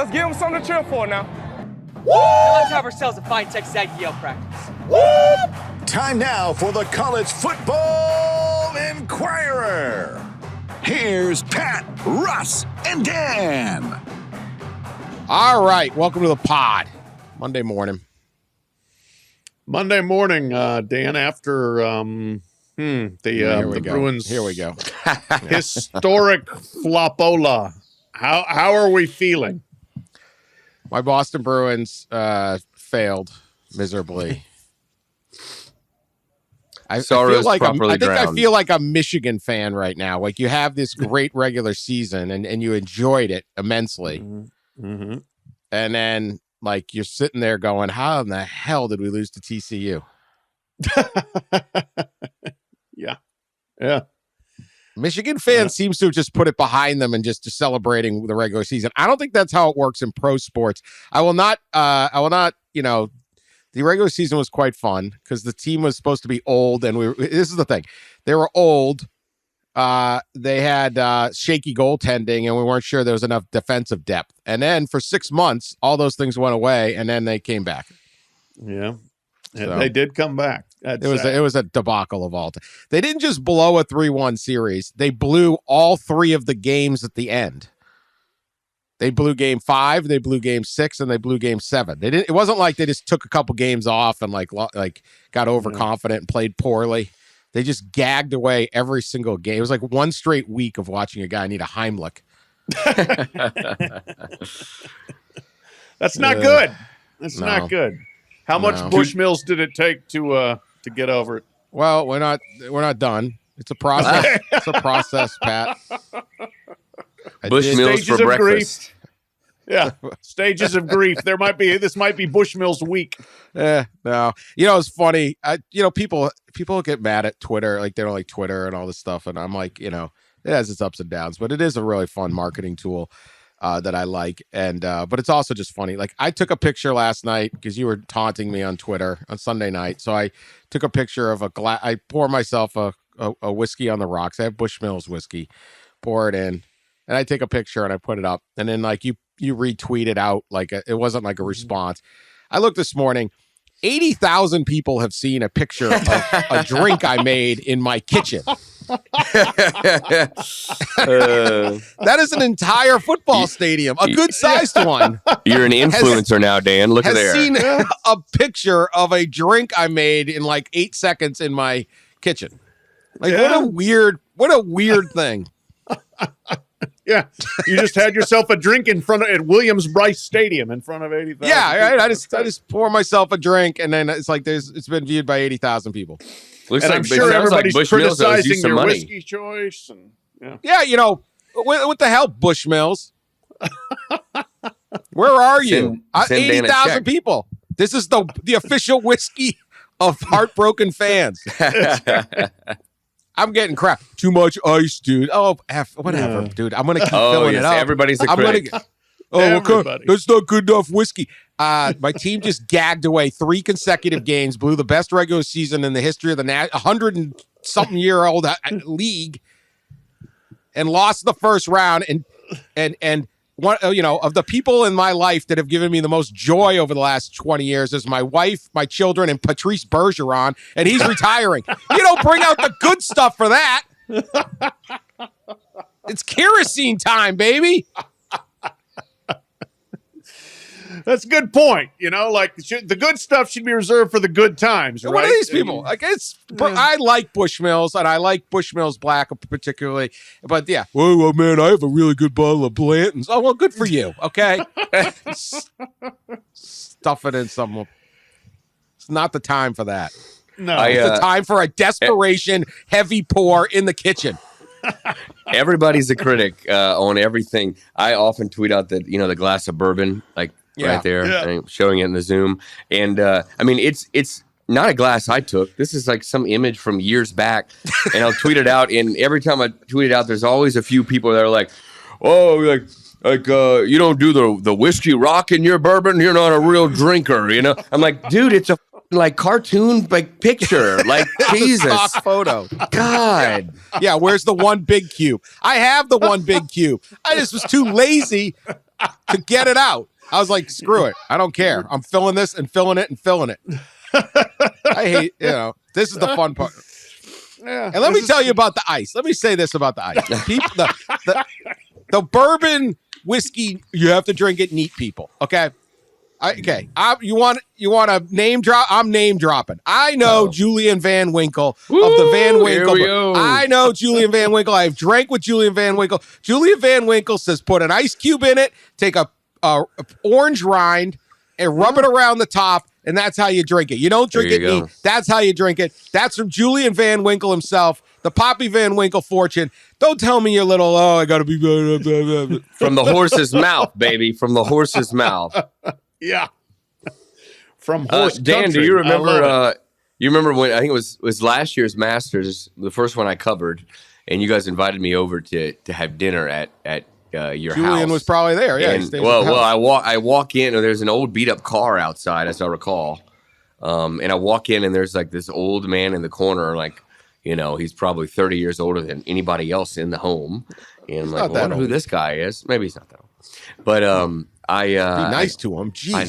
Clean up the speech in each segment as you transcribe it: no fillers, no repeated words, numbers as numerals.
Let's give them something to cheer for now. Let's have ourselves a fine Texas Aggie Yell practice. Time now for the College Football Inquirer. Here's Pat, Russ, and Dan. All right, welcome to the pod. Monday morning, Dan, after the Bruins. Here we go. Historic flopola. How are we feeling? My Boston Bruins failed miserably. I feel like I feel like a Michigan fan right now. Like you have this great regular season and you enjoyed it immensely. Mm-hmm. And then like you're sitting there going, how in the hell did we lose to TCU? Yeah. Michigan fans seems to have just put it behind them and just celebrating the regular season. I don't think that's how it works in pro sports. I will not, the regular season was quite fun because the team was supposed to be old. And this is the thing. They were old. They had shaky goaltending and we weren't sure there was enough defensive depth. And then for 6 months, all those things went away and then they came back. Yeah. And they did come back. It was a debacle of all time. They didn't just blow a 3-1 series. They blew all 3 of the games at the end. They blew game 5, they blew game 6, and they blew game 7. It wasn't like they just took a couple games off and like got overconfident and played poorly. They just gagged away every single game. It was like one straight week of watching a guy need a Heimlich. That's not good. That's not good. How much Bushmills did it take to get over it? Well, we're not done. It's a process. It's a process, Pat. Bushmills for breakfast. Yeah, stages of grief. This might be Bushmills week. No. It's funny. People get mad at Twitter, like they don't like Twitter and all this stuff, and I'm like, it has its ups and downs, but it is a really fun marketing tool that I like, and but it's also just funny. Like I took a picture last night because you were taunting me on Twitter on Sunday night, so I took a picture of a glass. I pour myself a whiskey on the rocks. I have Bushmills whiskey, pour it in. And I take a picture and I put it up. And then like you retweet it out. Like it wasn't like a response. I looked this morning, 80,000 people have seen a picture of a drink I made in my kitchen. That is an entire football stadium, a good sized one. You're an influencer now, Dan. Look at there. Has seen a picture of a drink I made in like 8 seconds in my kitchen. Like what a weird thing. Yeah, you just had yourself a drink at Williams-Brice Stadium in front of 80,000. Yeah, right. I just pour myself a drink, and then it's like it's been viewed by 80,000 people. Looks and like, I'm sure everybody's criticizing your whiskey choice. And what the hell, Bushmills? Where are you? 80,000 people. This is the official whiskey of heartbroken fans. I'm getting crap. Too much ice, dude. Oh, whatever, dude. I'm going to keep filling it up. Everybody's a critic. That's not good enough whiskey. My team just gagged away 3 consecutive games, blew the best regular season in the history of the 100-and-something-year-old league, and lost the first round. And one, of the people in my life that have given me the most joy over the last 20 years is my wife, my children, and Patrice Bergeron, and he's retiring. You don't bring out the good stuff for that. It's kerosene time, baby. That's a good point. The good stuff should be reserved for the good times, right? What are these people? I like Bushmills, and I like Bushmills Black particularly. But yeah, well, man, I have a really good bottle of Blanton's. Oh, well, good for you. Okay, stuff it in some. It's not the time for that. No, it's the time for a desperation heavy pour in the kitchen. Everybody's a critic on everything. I often tweet out that the glass of bourbon, right there, and showing it in the Zoom. And it's not a glass I took. This is like some image from years back, and I'll tweet it out. And every time I tweet it out, there's always a few people that are like, "Oh, you don't do the whiskey rock in your bourbon. You're not a real drinker." I'm like, dude, it's a cartoon picture. Jesus, stock photo. God, yeah. Where's the one big cube? I have the one big cube. I just was too lazy to get it out. I was like, screw it. I don't care. I'm filling this and filling it and filling it. I hate, this is the fun part. Yeah, and let me tell you about the ice. Let me say this about the ice. The bourbon whiskey, you have to drink it neat, people. Okay? You want to name drop? I'm name dropping. I know Julian Van Winkle of the Van Winkle. I know Julian Van Winkle. I've drank with Julian Van Winkle. Julian Van Winkle says put an ice cube in it, take a orange rind, and rub it around the top, and that's how you drink it. You don't drink it neat. That's how you drink it. That's from Julian Van Winkle himself, the Poppy Van Winkle fortune. Don't tell me your little, I got to be... From the horse's mouth, baby. From the horse's mouth. Yeah. From horse Dan, country. do you remember you remember when I think it was last year's Masters, the first one I covered, and you guys invited me over to have dinner at your house. Julian was probably there. Yeah. And, I walk in and there's an old beat up car outside, as I recall. And I walk in and there's like this old man in the corner, like, he's probably 30 years older than anybody else in the home. And I'm like, I wonder who this guy is. Maybe he's not that old. But be nice to him. Jeez, I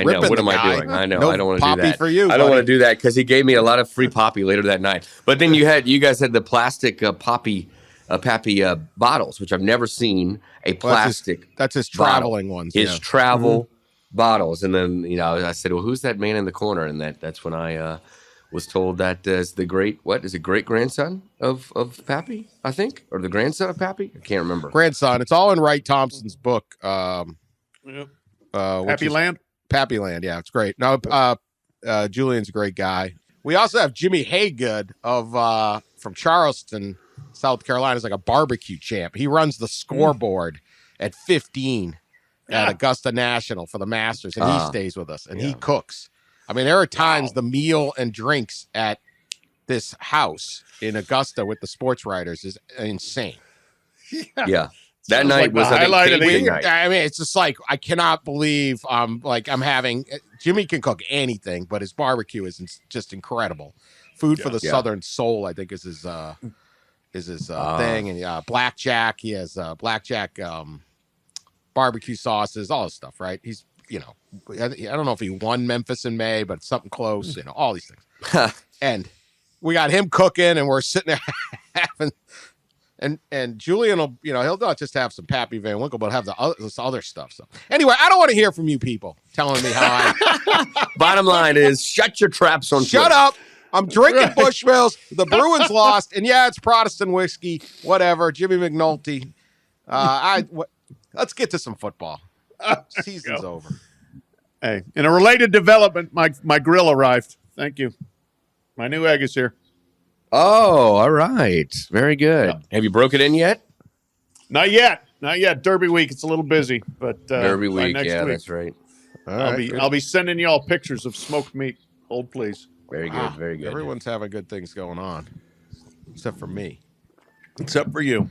know. What am I doing? I know. No I don't want to do that. For you, I don't want to do that because he gave me a lot of free poppy later that night. But then you guys had the plastic pappy bottles, which I've never seen a plastic. That's his traveling ones. His travel bottles, and then I said, well, who's that man in the corner? And that's when I was told that is the great grandson of Pappy, I think, or the grandson of Pappy. I can't remember. Grandson. It's all in Wright Thompson's book. Pappy Land. Pappy Land. Yeah, it's great. No, Julian's a great guy. We also have Jimmy Haygood from Charleston, South Carolina. He's like a barbecue champ. He runs the scoreboard at 15 at Augusta National for the Masters, and he stays with us, and he cooks. I mean, there are times the meal and drinks at this house in Augusta with the sports writers is insane. Yeah. That night was the highlight of the night. I mean, it's just like, I cannot believe I'm having, Jimmy can cook anything, but his barbecue is just incredible. Food for the Southern soul, I think, is his thing. And blackjack, he has blackjack barbecue sauces, all this stuff, right? He's, I don't know if he won Memphis in May, but something close, all these things. And we got him cooking, and we're sitting there having, and Julian will, he'll not just have some Pappy Van Winkle, but have this other stuff. So anyway, I don't want to hear from you people telling me how I. Bottom line is, shut your traps on. Shut up. I'm drinking Bushmills. The Bruins lost, and it's Protestant whiskey. Whatever. Jimmy McNulty. Let's get to some football. Season's over. Hey, in a related development, my grill arrived. Thank you. My new egg is here. Oh, all right. Very good. Yeah. Have you broke it in yet? Not yet. Derby week. It's a little busy, but Derby week. Next week, that's right. I'll be sending y'all pictures of smoked meat. Hold, please. Very good. Very good. Everyone's having good things going on, except for me. Except for you.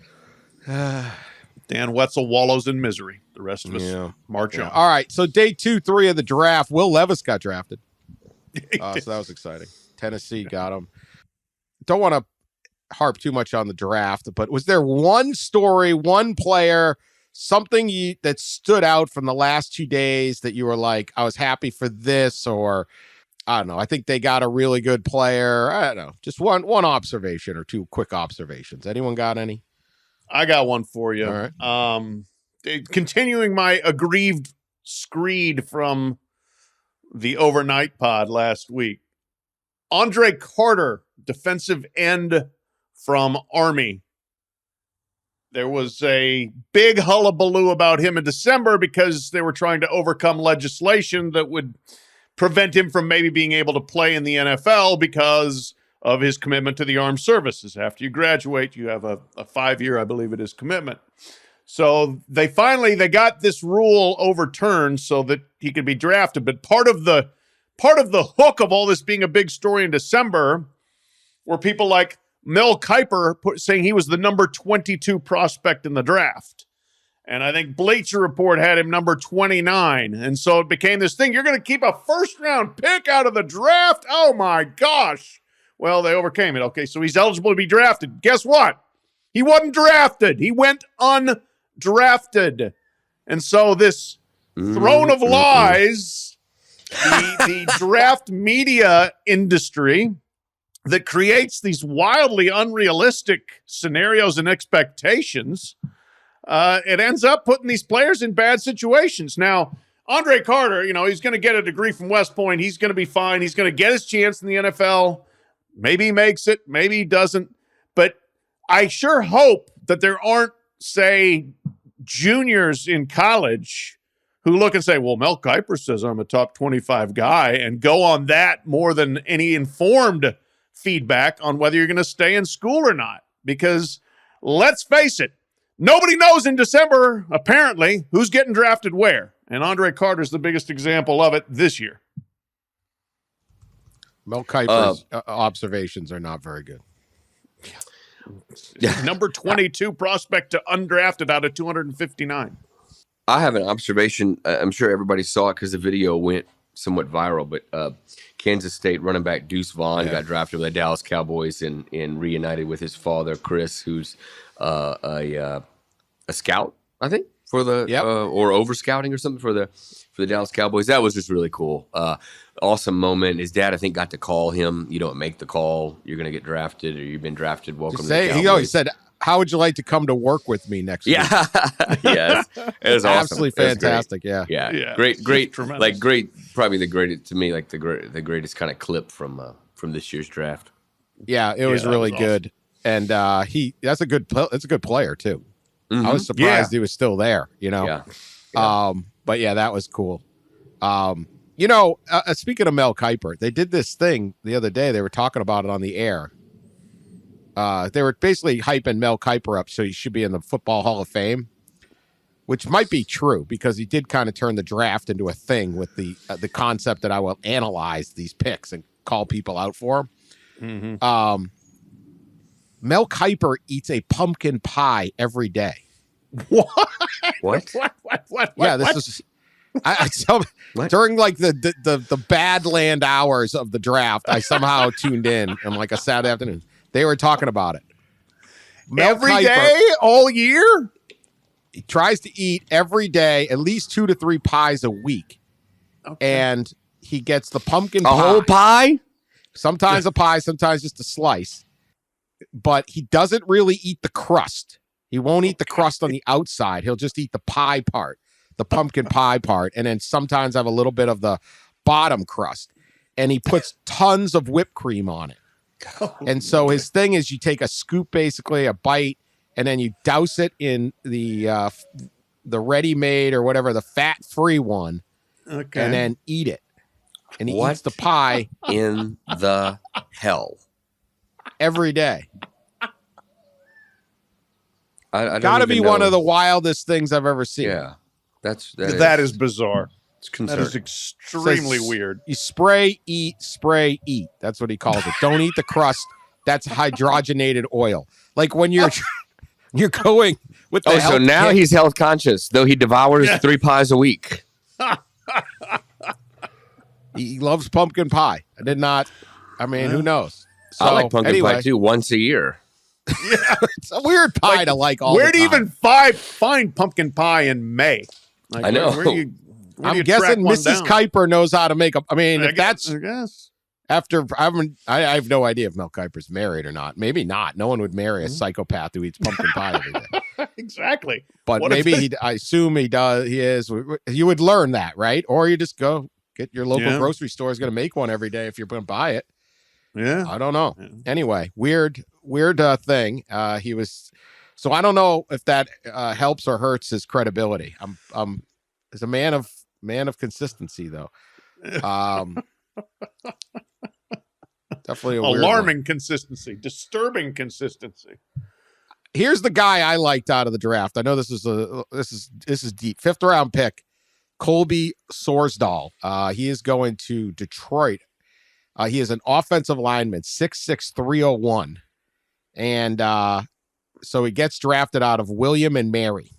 Dan Wetzel wallows in misery. The rest of us march on. All right. So day 2, 3 of the draft, Will Levis got drafted. So that was exciting. Tennessee got him. Don't want to harp too much on the draft, but was there one story, one player, something that stood out from the last 2 days that you were like, I was happy for this, or I don't know, I think they got a really good player. I don't know. Just one observation or two quick observations. Anyone got any? I got one for you. All right. Continuing my aggrieved screed from the overnight pod last week. Andre Carter, defensive end from Army. There was a big hullabaloo about him in December because they were trying to overcome legislation that would prevent him from maybe being able to play in the NFL because of his commitment to the armed services. After you graduate, you have a 5-year, I believe it is, commitment. So they got this rule overturned so that he could be drafted. But part of the hook of all this being a big story in December were people like Mel Kiper saying he was the number 22 prospect in the draft. And I think Bleacher Report had him number 29. And so it became this thing. You're going to keep a first-round pick out of the draft? Oh, my gosh. Well, they overcame it. Okay, so he's eligible to be drafted. Guess what? He wasn't drafted. He went undrafted. And so this throne of lies, the draft media industry that creates these wildly unrealistic scenarios and expectations, it ends up putting these players in bad situations. Now, Andre Carter, he's going to get a degree from West Point. He's going to be fine. He's going to get his chance in the NFL. Maybe he makes it. Maybe he doesn't. But I sure hope that there aren't, say, juniors in college who look and say, well, Mel Kiper says I'm a top 25 guy, and go on that more than any informed feedback on whether you're going to stay in school or not. Because let's face it, nobody knows in December, apparently, who's getting drafted where. And Andre Carter's the biggest example of it this year. Mel Kiper's observations are not very good. Number 22 prospect to undrafted out of 259. I have an observation. I'm sure everybody saw it because the video went somewhat viral, but Kansas State running back Deuce Vaughn got drafted by the Dallas Cowboys and reunited with his father, Chris, who's a scout, I think, for the or over scouting or something for the Dallas Cowboys. That was just really cool. Awesome moment. His dad, I think, got to call him. You don't make the call, you're going to get drafted, or you've been drafted. Welcome to the Cowboys. He always said, how would you like to come to work with me next week? Yes, it was awesome. Absolutely fantastic. Yeah. Great, like probably the greatest to me, like the greatest kind of clip from this year's draft. Yeah, it was really good, and that's a good player too. I was surprised he was still there. But yeah, that was cool. Speaking of Mel Kiper, they did this thing the other day. They were talking about it on the air. They were basically hyping Mel Kiper up, so he should be in the Football Hall of Fame, which might be true because he did kind of turn the draft into a thing with the concept that I will analyze these picks and call people out for them. Mel Kiper eats a pumpkin pie every day. What? Yeah, this is. During like the Badland hours of the draft, I somehow tuned in on like a Saturday afternoon. They were talking about it. Every day, all year? He tries to eat every day, at least 2 to 3 pies a week. Okay. And he gets the pumpkin pie. A whole pie? Sometimes a pie, sometimes just a slice. But he doesn't really eat the crust. He won't eat the crust on the outside. He'll just eat the pie part, the pumpkin pie part, and then sometimes have a little bit of the bottom crust. And he puts tons of whipped cream on it. And so his thing is you take a scoop, basically a bite, and then you douse it in the ready-made or whatever, the fat-free one, and then eat it. And he eats the pie in the hell every day. I Got to be one of the wildest things I've ever seen. Yeah, that is bizarre. It's concerning. That is extremely weird. You spray, eat. That's what he calls it. Don't eat the crust. That's hydrogenated oil. Like when you're going with the so now he's health conscious, though he devours 3 pies a week. He loves pumpkin pie. Who knows? So, I like pumpkin pie too, once a year. Yeah, it's a weird pie to like all where the do time. you even find pumpkin pie in May? Like, I know. I'm guessing Mrs. Kiper knows how to make a. I guess. After I have no idea if Mel Kiper's married or not. Maybe not. No one would marry a psychopath who eats pumpkin pie every day. Exactly. But maybe I assume he does. He is. You would learn that, right? Or you just go get your local grocery store is going to make one every day if you're going to buy it. Yeah. I don't know. Yeah. Anyway, weird thing. He was. So I don't know if that helps or hurts his credibility. I'm as a man of consistency though. Definitely alarming consistency, disturbing consistency. Here's the guy I liked out of the draft. I know this is deep. 5th round pick, Colby Sorsdahl. He is going to Detroit. He is an offensive lineman, 6'6", 301. And so he gets drafted out of William and Mary.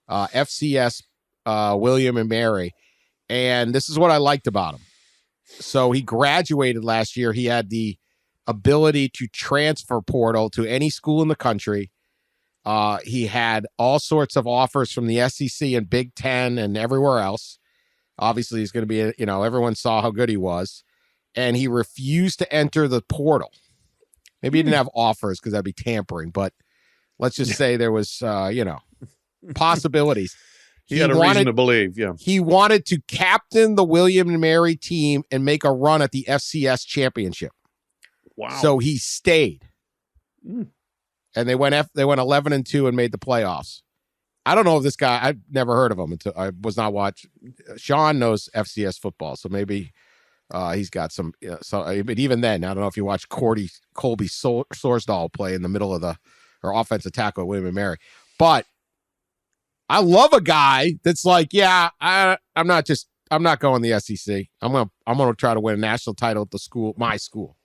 FCS William and Mary. And this is what I liked about him. So he graduated last year. He had the ability to transfer portal to any school in the country. He had all sorts of offers from the SEC and Big Ten and everywhere else. Obviously, he's going to be, everyone saw how good he was. And he refused to enter the portal. Maybe he didn't have offers because that'd be tampering, but let's just say there was, possibilities. He had a reason to believe, yeah. He wanted to captain the William and Mary team and make a run at the FCS championship. Wow. So he stayed. And they went 11-2 and made the playoffs. I don't know if this guy, I've never heard of him until I was not watching. Sean knows FCS football, so maybe he's got some, but even then, I don't know if you watch Colby Sorsdahl play in the middle of or offensive tackle at William and Mary. But I love a guy that's like, yeah, I'm not going to the SEC. I'm gonna try to win a national title at my school.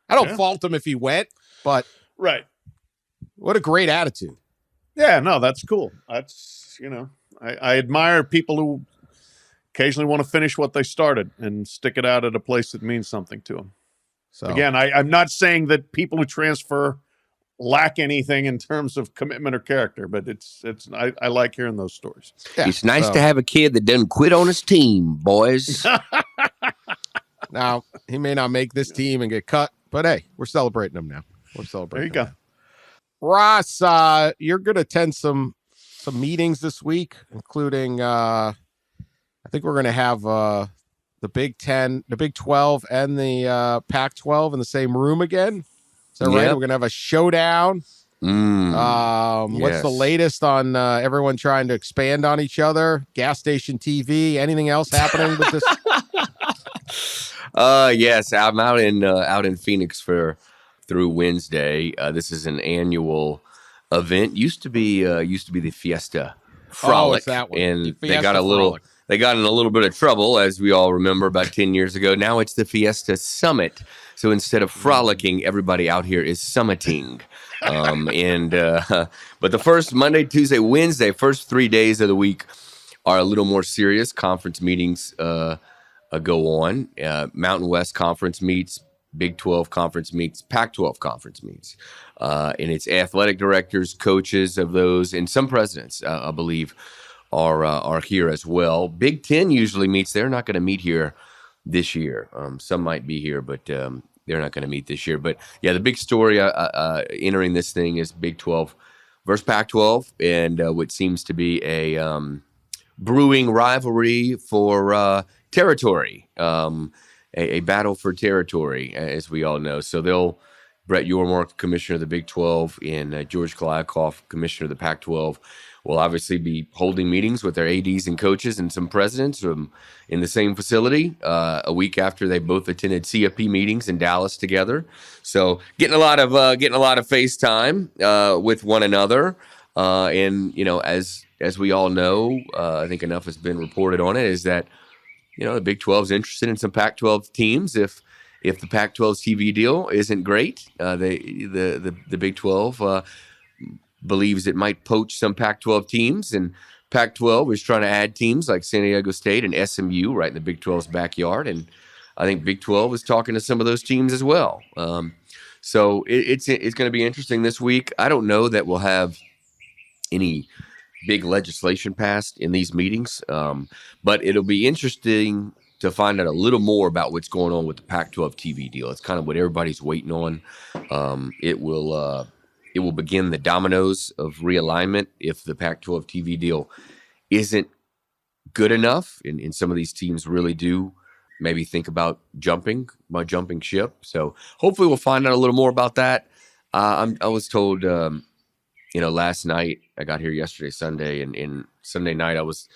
I don't fault him if he went, but right. What a great attitude. Yeah, no, that's cool. That's, I admire people who occasionally want to finish what they started and stick it out at a place that means something to them. So again, I'm not saying that people who transfer lack anything in terms of commitment or character, but I like hearing those stories. Yeah, it's nice to have a kid that doesn't quit on his team, boys. Now, he may not make this team and get cut, but hey, we're celebrating him now. There you go. Ross, you're going to attend some meetings this week, including I think we're going to have the Big 10, the Big 12, and the Pac-12 in the same room again. Is that right? We're going to have a showdown. What's the latest on everyone trying to expand on each other? Gas station TV? Anything else happening with this? Yes, I'm out in Phoenix through Wednesday. This is an annual event. Used to be the Fiesta Frolic, it's that one. And they got in a little bit of trouble, as we all remember, about 10 years ago. Now it's the Fiesta Summit. So instead of frolicking, everybody out here is summiting. But the first Monday, Tuesday, Wednesday, first 3 days of the week are a little more serious. Conference meetings go on. Mountain West Conference meets, Big 12 Conference meets, Pac-12 Conference meets. And it's athletic directors, coaches of those, and some presidents, I believe, are here as well. Big 10 usually meets. They're not going to meet here this year. Some might be here, but they're not going to meet this year. But yeah, the big story entering this thing is Big 12 versus Pac-12, and what seems to be a brewing rivalry for territory, a battle for territory, as we all know. So Brett Yormark, commissioner of the Big 12, and George Kliakoff, commissioner of the Pac-12, will obviously be holding meetings with their ADs and coaches and some presidents in the same facility a week after they both attended CFP meetings in Dallas together. So getting a lot of FaceTime with one another, and as we all know, I think enough has been reported on it, is that the Big 12 is interested in some Pac-12 teams. If the Pac-12's TV deal isn't great, the Big 12 believes it might poach some Pac-12 teams, and Pac-12 is trying to add teams like San Diego State and SMU right in the Big 12's backyard, and I think Big 12 is talking to some of those teams as well. So it's going to be interesting this week. I don't know that we'll have any big legislation passed in these meetings, but it'll be interesting to find out a little more about what's going on with the Pac-12 TV deal. It's kind of what everybody's waiting on. It will begin the dominoes of realignment if the Pac-12 TV deal isn't good enough, and some of these teams really do maybe think about jumping ship. So hopefully we'll find out a little more about that. I was told, last night, I got here yesterday, Sunday, and Sunday night I was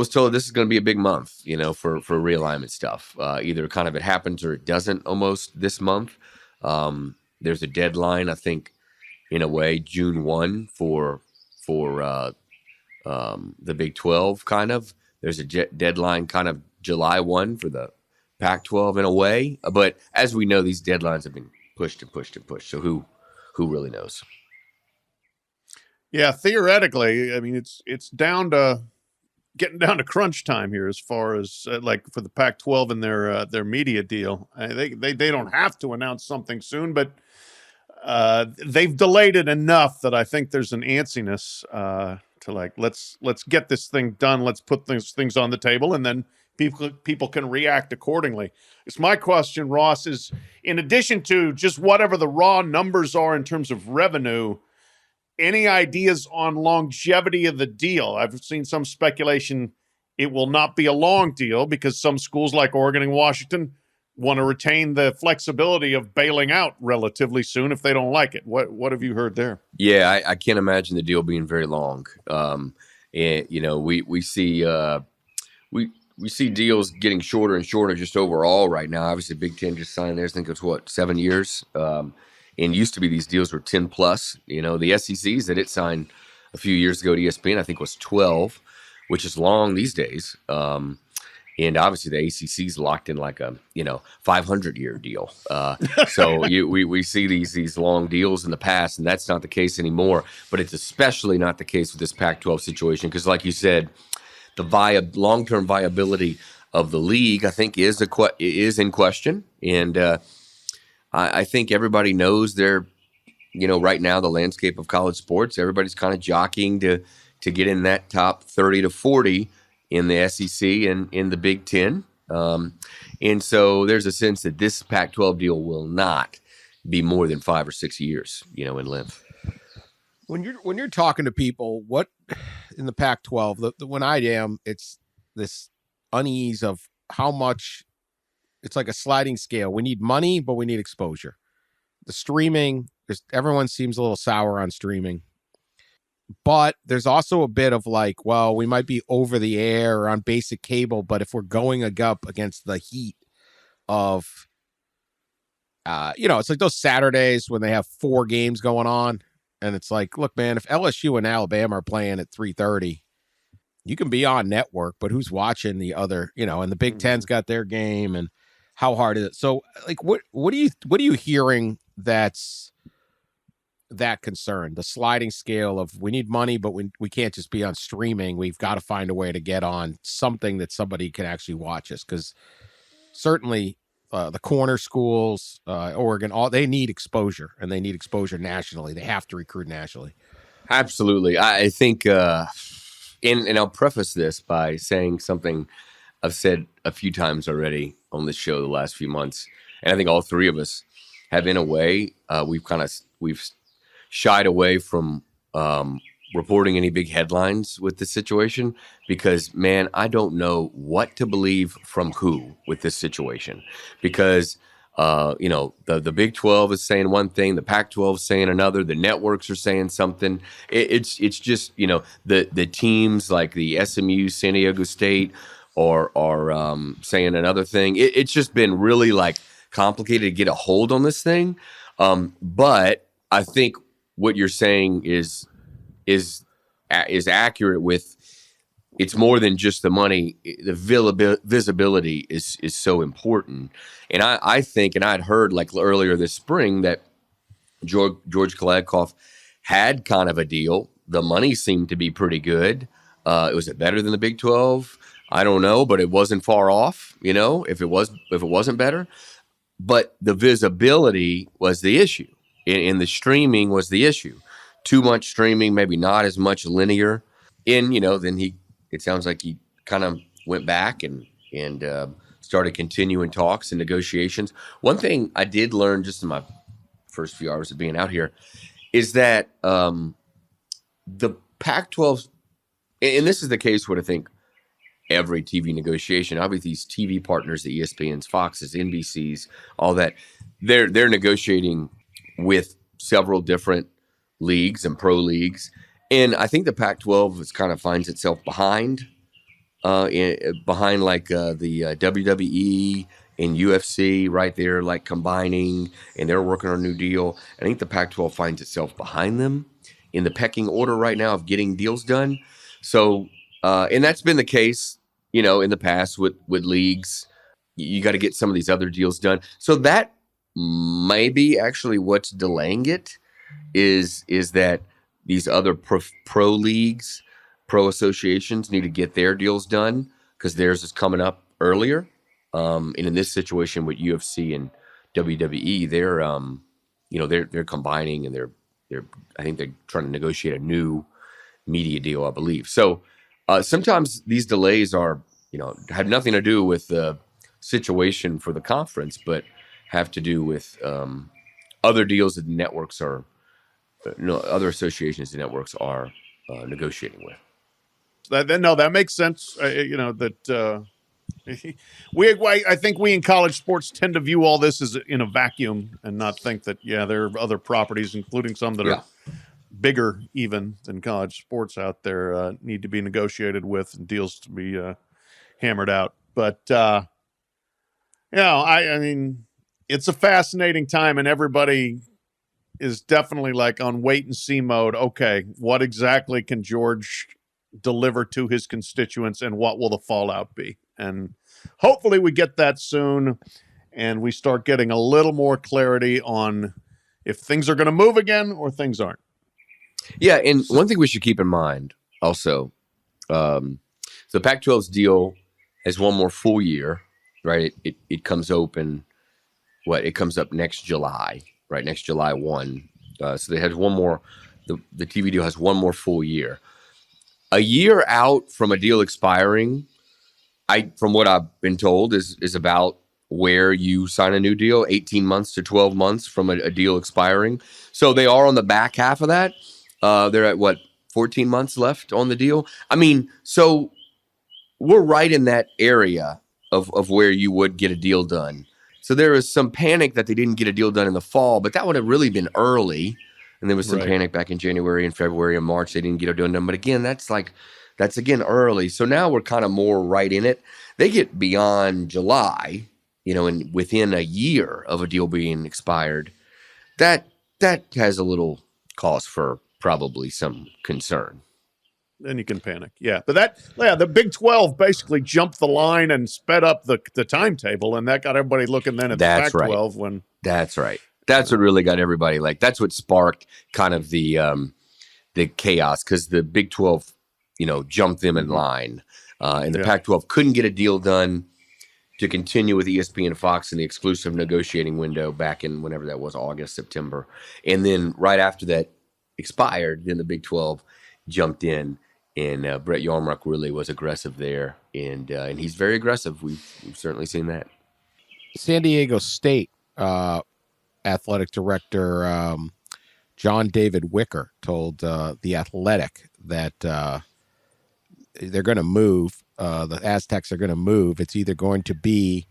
told this is going to be a big month, for realignment stuff. Either kind of it happens or it doesn't almost this month. There's a deadline, I think, in a way, June 1 for the Big 12 kind of. There's a deadline kind of July 1 for the Pac-12 in a way. But as we know, these deadlines have been pushed and pushed and pushed. So who really knows? Yeah, theoretically, I mean, it's getting down to crunch time here as far as like for the Pac-12 and their media deal. They don't have to announce something soon, but they've delayed it enough that I think there's an antsiness to like, let's get this thing done. Let's put things on the table, and then people can react accordingly. It's my question, Ross, is in addition to just whatever the raw numbers are in terms of revenue, any ideas on longevity of the deal? I've seen some speculation it will not be a long deal because some schools like Oregon and Washington want to retain the flexibility of bailing out relatively soon if they don't like it. What have you heard there? Yeah, I can't imagine the deal being very long. And we see we see deals getting shorter and shorter just overall right now. Obviously, Big Ten just signed theirs. I think it's 7 years. And used to be these deals were 10 plus. The SECs that it signed a few years ago to ESPN, I think was 12, which is long these days. And obviously the ACC's locked in like a 500-year deal. So we see these long deals in the past, and that's not the case anymore. But it's especially not the case with this Pac-12 situation because, like you said, the long-term viability of the league, I think, is in question. And I think everybody knows right now the landscape of college sports. Everybody's kind of jockeying to get in that top 30 to 40 in the SEC and in the Big Ten. And so there's a sense that this Pac-12 deal will not be more than 5 or 6 years, in length. When you're talking to people, what in the Pac-12, when I am, it's this unease of how much. It's like a sliding scale. We need money, but we need exposure. The streaming, everyone seems a little sour on streaming. But there's also a bit of like, well, we might be over the air or on basic cable, but if we're going up against the heat of, it's like those Saturdays when they have 4 games going on. And it's like, look, man, if LSU and Alabama are playing at 3:30, you can be on network, but who's watching the other, and the Big Ten's got their game, and how hard is it? So like, what are you hearing that's that concern? The sliding scale of we need money, but we can't just be on streaming. We've got to find a way to get on something that somebody can actually watch us. Cause certainly the corner schools, Oregon, they need exposure, and they need exposure nationally. They have to recruit nationally. Absolutely. I think, and I'll preface this by saying something I've said a few times already on this show the last few months. And I think all three of us have, in a way, we've shied away from reporting any big headlines with this situation because, man, I don't know what to believe from who with this situation because, the Big 12 is saying one thing, the Pac-12 is saying another, the networks are saying something. It's just, the teams like the SMU, San Diego State are saying another thing. It's just been really like complicated to get a hold on this thing. But I think what you're saying is accurate with it's more than just the money. The visibility is so important. And I think, and I'd heard like earlier this spring that George Kolakov had kind of a deal. The money seemed to be pretty good. Was it better than the Big 12? I don't know, but it wasn't far off, if it wasn't better. But the visibility was the issue. And the streaming was the issue. Too much streaming, maybe not as much linear. And, then it sounds like he kind of went back and started continuing talks and negotiations. One thing I did learn just in my first few hours of being out here is that the Pac-12, and this is the case with, I think, every TV negotiation, obviously these TV partners, the ESPNs, Foxes, NBCs, all that, they're negotiating with several different leagues and pro leagues. And I think the Pac-12 kind of finds itself behind like the WWE and UFC right there, like combining, and they're working on a new deal. I think the Pac-12 finds itself behind them in the pecking order right now of getting deals done. So, and that's been the case, in the past with leagues. You got to get some of these other deals done. So that may be actually what's delaying it is that these other pro leagues, pro associations need to get their deals done because theirs is coming up earlier. And in this situation with UFC and WWE, they're combining and I think they're trying to negotiate a new media deal, I believe. So sometimes these delays are, have nothing to do with the situation for the conference, but have to do with other deals that the networks are, other associations the networks are negotiating with. That makes sense. I think we in college sports tend to view all this as in a vacuum and not think that, there are other properties, including some that are bigger even than college sports out there, need to be negotiated with and deals to be hammered out. But, I mean, it's a fascinating time, and everybody is definitely like on wait and see mode. Okay, what exactly can George deliver to his constituents, and what will the fallout be? And hopefully we get that soon, and we start getting a little more clarity on if things are going to move again or things aren't. Yeah, and one thing we should keep in mind also, the Pac-12's deal has one more full year, right? It comes open, it comes up next July, right? Next July 1. So they have one more, the TV deal has one more full year. A year out from a deal expiring, from what I've been told, is about where you sign a new deal, 18 months to 12 months from a deal expiring. So they are on the back half of that. They're at 14 months left on the deal. I mean, so we're right in that area of where you would get a deal done. So there was some panic that they didn't get a deal done in the fall, but that would have really been early. And there was some panic back in January and February and March. They didn't get a deal done. But again, that's again early. So now we're kind of more right in it. They get beyond July, and within a year of a deal being expired, that has a little cause for probably some concern. Then you can panic. Yeah. But the Big 12 basically jumped the line and sped up the timetable, and that got everybody looking then at the Pac-12 when. That's right. That's what really got everybody that's what sparked kind of the chaos, because the Big 12, jumped them in line. And the Pac-12 couldn't get a deal done to continue with ESPN and Fox in the exclusive negotiating window back in whenever that was, August, September. And then right after that expired, then the Big 12 jumped in, and Brett Yarmrock really was aggressive there. And he's very aggressive. We've certainly seen that. San Diego State athletic director John David Wicker told The Athletic that they're going to move. The Aztecs are going to move. It's either going to be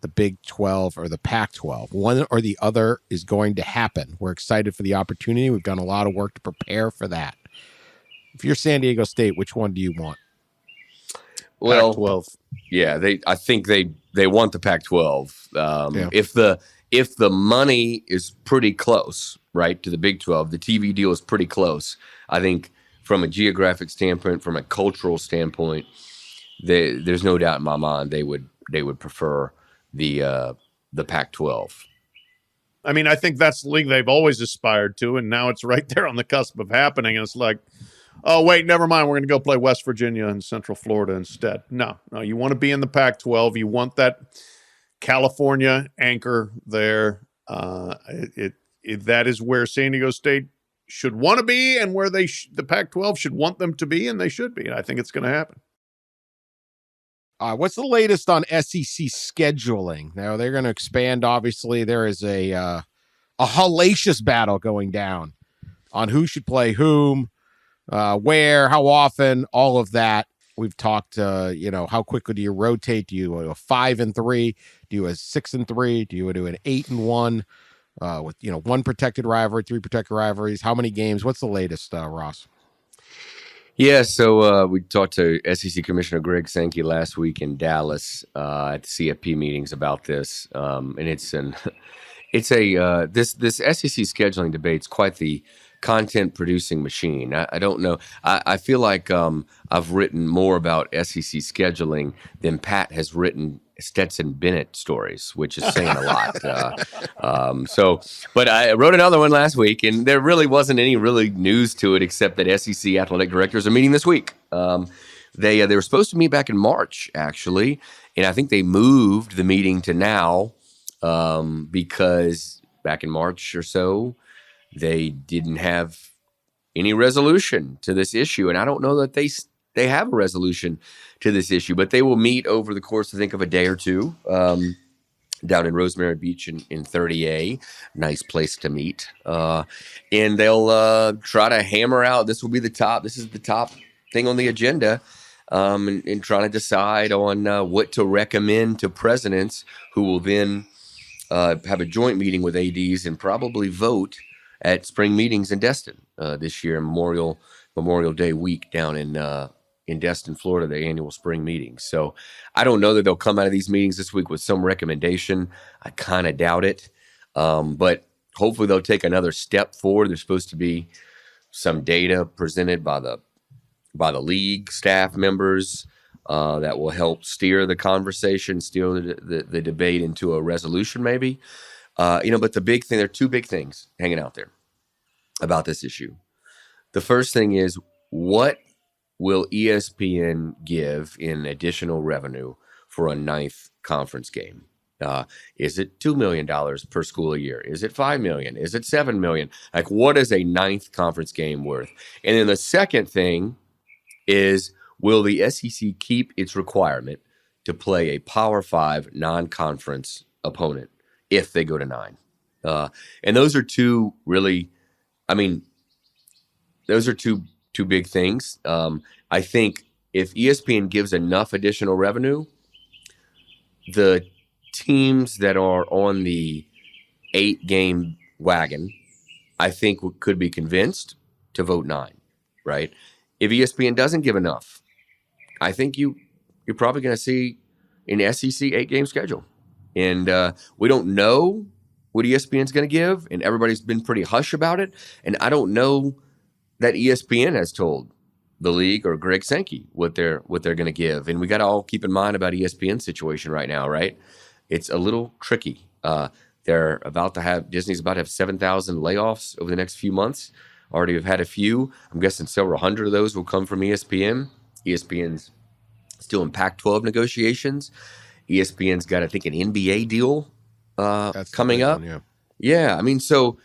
the Big 12 or the Pac-12. One or the other is going to happen. We're excited for the opportunity. We've done a lot of work to prepare for that. If you're San Diego State, which one do you want? Well, Pac-12. Yeah, I think they want the Pac-12. If the money is pretty close, right, to the Big 12, the TV deal is pretty close. I think from a geographic standpoint, from a cultural standpoint, there's no doubt in my mind they would prefer the Pac-12. I mean, I think that's the league they've always aspired to, and now it's right there on the cusp of happening. And it's like, oh, wait, never mind. We're going to go play West Virginia and Central Florida instead. No, you want to be in the Pac-12. You want that California anchor there. That is where San Diego State should want to be, and where the Pac-12 should want them to be, and they should be. And I think it's going to happen. What's the latest on SEC scheduling? Now they're going to expand. Obviously, there is a hellacious battle going down on who should play whom, where, how often, all of that. We've talked, how quickly do you rotate? Do you do a 5-3? Do you do a 6-3? Do you do an 8-1? With one protected rivalry, 3 protected rivalries? How many games? What's the latest, Ross? Yeah, so we talked to SEC Commissioner Greg Sankey last week in Dallas at the CFP meetings about this, and this SEC scheduling debate's quite the content producing machine. I don't know. I feel like I've written more about SEC scheduling than Pat has written Stetson Bennett stories, which is saying a lot. But I wrote another one last week, and there really wasn't any really news to it except that SEC athletic directors are meeting this week. They were supposed to meet back in March, actually, and I think they moved the meeting to now because back in March or so, they didn't have any resolution to this issue. And I don't know that they have a resolution to this issue, but they will meet over the course, I think, of a day or two down in Rosemary Beach in 30A. Nice place to meet. And they'll try to hammer out, this is the top thing on the agenda, and trying to decide on what to recommend to presidents, who will then have a joint meeting with ADs and probably vote at spring meetings in Destin this year, Memorial Day week down in Destin, Florida, the annual spring meetings. So I don't know that they'll come out of these meetings this week with some recommendation. I kind of doubt it. But hopefully they'll take another step forward. There's supposed to be some data presented by the league staff members that will help steer the conversation, steer the debate into a resolution maybe. But the big thing, there are two big things hanging out there about this issue. The first thing is, what will ESPN give in additional revenue for a ninth conference game? Is it $2 million per school a year? Is it $5 million? Is it $7 million? Like, what is a ninth conference game worth? And then the second thing is, will the SEC keep its requirement to play a Power 5 non-conference opponent if they go to 9? And those are two really, those are two big things. I think if ESPN gives enough additional revenue, the teams that are on the 8-game wagon, I think could be convinced to vote 9, right? If ESPN doesn't give enough, I think you're probably going to see an SEC 8-game schedule. And we don't know what ESPN's going to give, and everybody's been pretty hush about it. And I don't know that ESPN has told the league or Greg Sankey what they're going to give. And we got to all keep in mind about ESPN's situation right now, right? It's a little tricky. Disney's about to have 7,000 layoffs over the next few months. Already have had a few. I'm guessing several hundred of those will come from ESPN. ESPN's still in Pac-12 negotiations. ESPN's got, I think, an NBA deal coming up. Yeah. So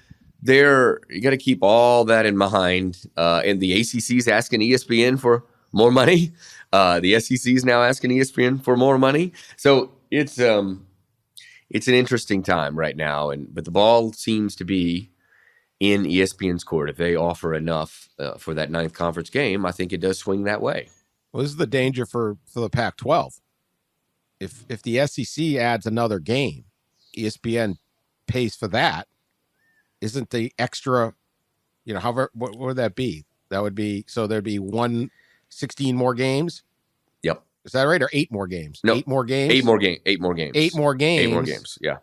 you got to keep all that in mind. And the ACC's asking ESPN for more money. The SEC's now asking ESPN for more money. So it's an interesting time right now. But the ball seems to be in ESPN's court. If they offer enough for that ninth conference game, I think it does swing that way. Well, this is the danger for the Pac-12. If the SEC adds another game, ESPN pays for that. Isn't the extra, however, what would that be? That would be, so there'd be 16 more games? Yep. Is that right? Or 8 more games? No. 8 more games? 8 more games. 8 more games. Yeah.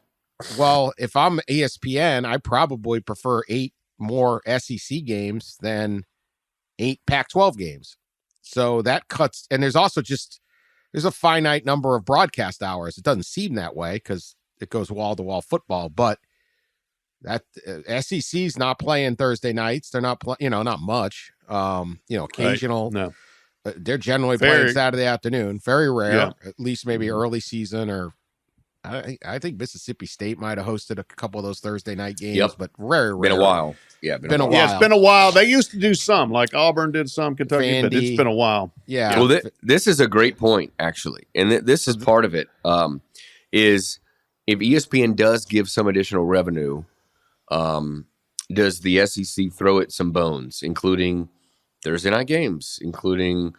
Well, if I'm ESPN, I probably prefer 8 more SEC games than 8 Pac-12 games. So that cuts, and there's also there's a finite number of broadcast hours. It doesn't seem that way because it goes wall-to-wall football, but that SEC's not playing Thursday nights. They're not playing, not much. Occasional. Right. No. They're generally playing Saturday afternoon. Very rare, at least maybe early season, or I think Mississippi State might have hosted a couple of those Thursday night games, but very rare. Been a while. Yeah, been a while. Yeah, it's been a while. They used to do some, like Auburn did some, Kentucky, but it's been a while. Yeah. Well, this is a great point, actually. And this is part of it, is if ESPN does give some additional revenue, does the SEC throw it some bones, including Thursday night games, including,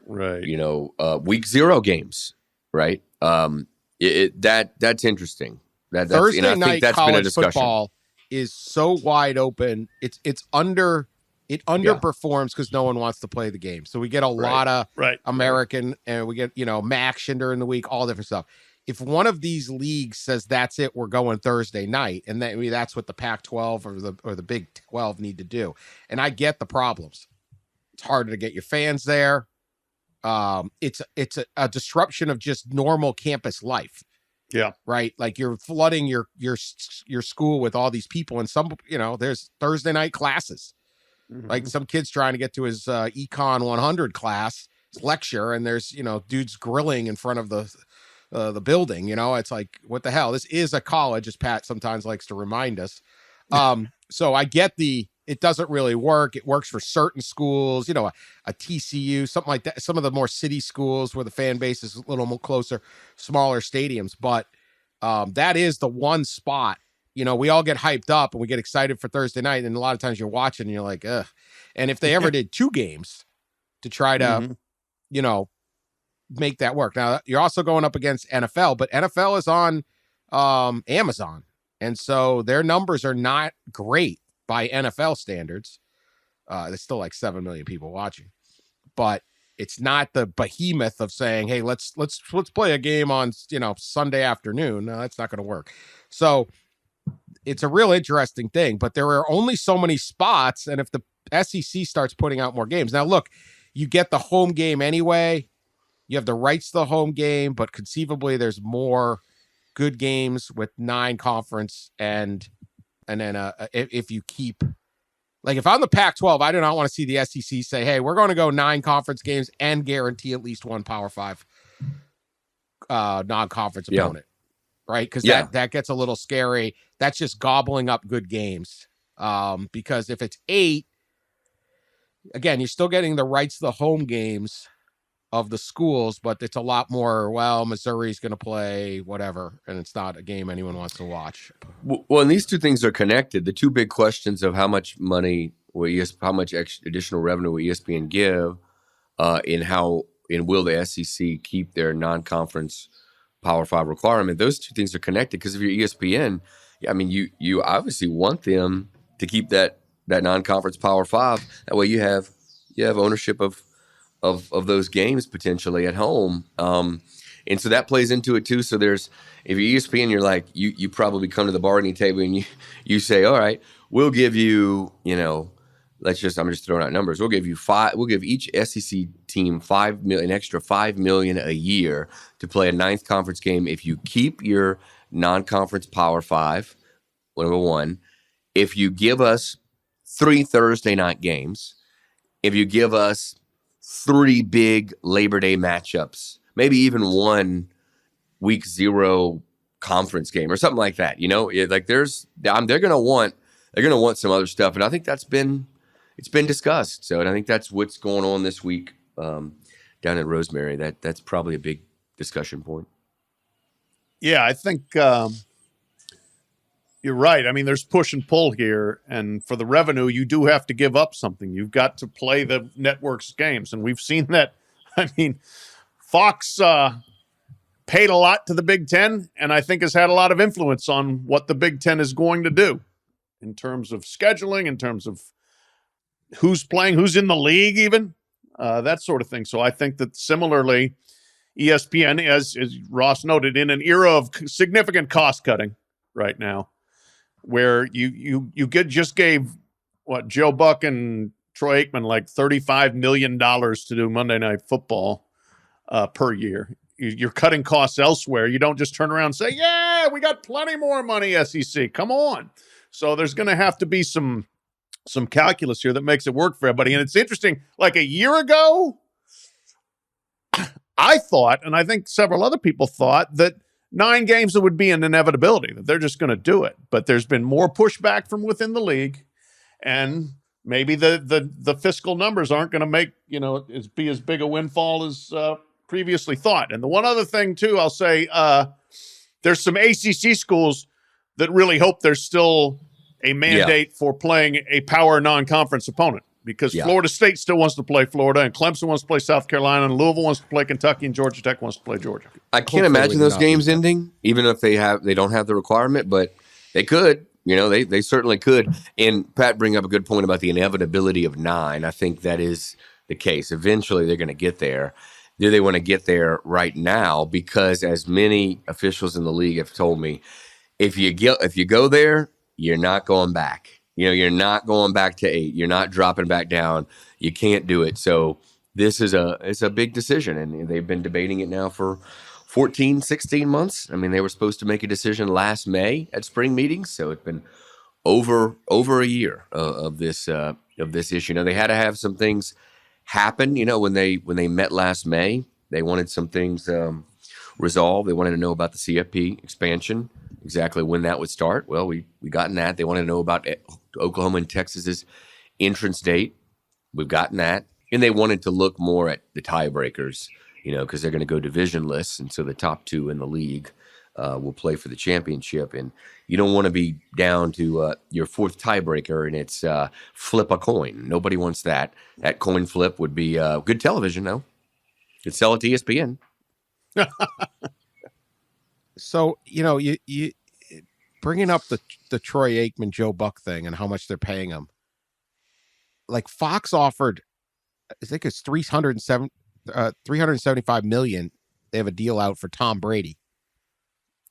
week 0 games, right? That's interesting. Thursday night college football is so wide open. It underperforms because no one wants to play the game. So we get a lot of American, and we get action during the week, all different stuff. If one of these leagues says that's it, we're going Thursday night, and that's what the Pac-12 or the Big 12 need to do. And I get the problems. It's harder to get your fans there. It's a disruption of just normal campus life. Yeah. Right. Like you're flooding your school with all these people, and some, there's Thursday night classes. Mm-hmm. Like some kid's trying to get to his Econ 100 class, his lecture, and there's, dudes grilling in front of the building. It's like, what the hell? This is a college, as Pat sometimes likes to remind us. So I get it doesn't really work. It works for certain schools, a TCU, something like that. Some of the more city schools where the fan base is a little more closer, smaller stadiums. But that is the one spot, we all get hyped up and we get excited for Thursday night. And a lot of times you're watching and you're like, ugh. And if they ever did 2 games to try to, make that work. Now you're also going up against NFL, but NFL is on Amazon. And so their numbers are not great by NFL standards. There's still like 7 million people watching, but it's not the behemoth of saying, hey, let's play a game on, Sunday afternoon. No, that's not going to work. So it's a real interesting thing, but there are only so many spots. And if the SEC starts putting out more games, now look, you get the home game anyway. You have the rights to the home game, but conceivably there's more good games with 9 conference and then if you keep, like, if I'm the Pac-12, I do not want to see the SEC say, hey, we're going to go 9 conference games and guarantee at least one Power 5 non-conference opponent, right? Because that gets a little scary. That's just gobbling up good games. Because if it's 8, again, you're still getting the rights to the home games of the schools, but it's a lot more, Missouri's going to play whatever, and it's not a game anyone wants to watch. Well, and these two things are connected. The two big questions of how much money how much additional revenue will ESPN give, and will the SEC keep their non-conference Power 5 requirement? Those two things are connected, because if you're ESPN, you obviously want them to keep that non-conference Power 5. That way you have ownership of those games potentially at home. And so that plays into it too. So if you're ESPN, you're like, you probably come to the bargaining table and you say, all right, we'll give you, I'm just throwing out numbers. We'll give each SEC team an extra $5 million a year to play a 9th conference game if you keep your non-conference Power 5, number one. If you give us 3 Thursday night games, if you give us 3 big Labor Day matchups, maybe even 1 week 0 conference game or something like that. They're going to want some other stuff, and I think it's been discussed. So, and I think that's what's going on this week down at Rosemary. That's probably a big discussion point. Yeah, I think you're right. There's push and pull here, and for the revenue, you do have to give up something. You've got to play the network's games, and we've seen that. Fox paid a lot to the Big Ten, and I think has had a lot of influence on what the Big Ten is going to do in terms of scheduling, in terms of who's playing, who's in the league even, that sort of thing. So I think that similarly, ESPN, as Ross noted, in an era of significant cost cutting right now, where you just gave Joe Buck and Troy Aikman like $35 million to do Monday Night Football per year. You're cutting costs elsewhere. You don't just turn around and say, yeah, we got plenty more money, SEC. Come on. So there's going to have to be some calculus here that makes it work for everybody. And it's interesting, like a year ago, I thought, and I think several other people thought, that 9 games it would be an inevitability, that they're just going to do it. But there's been more pushback from within the league, and maybe the fiscal numbers aren't going to make, be as big a windfall as previously thought. And the one other thing too, I'll say, there's some ACC schools that really hope there's still a mandate for playing a power non-conference opponent, because Florida State still wants to play Florida, and Clemson wants to play South Carolina, and Louisville wants to play Kentucky, and Georgia Tech wants to play Georgia. I can't imagine those games ending, even if they don't have the requirement, but they could. They certainly could. And Pat bring up a good point about the inevitability of 9. I think that is the case. Eventually, they're going to get there. Do they want to get there right now? Because as many officials in the league have told me, if you go there, you're not going back. You're not going back to 8. You're not dropping back down. You can't do it. So this is a big decision, and they've been debating it now for 14, 16 months. They were supposed to make a decision last May at spring meetings, so it's been over a year of this issue. Now they had to have some things happen. When they met last May, they wanted some things resolved. They wanted to know about the CFP expansion. exactly when that would start. Well, we gotten that. They want to know about Oklahoma and Texas's entrance date. We've gotten that. And they wanted to look more at the tiebreakers, because they're going to go divisionless. And so the top two in the league will play for the championship. And you don't want to be down to your fourth tiebreaker and it's flip a coin. Nobody wants that. That coin flip would be good television, though. Could sell it to ESPN. So, you bringing up the Troy Aikman, Joe Buck thing and how much they're paying him. Like Fox offered, I think it's $375 million. They have a deal out for Tom Brady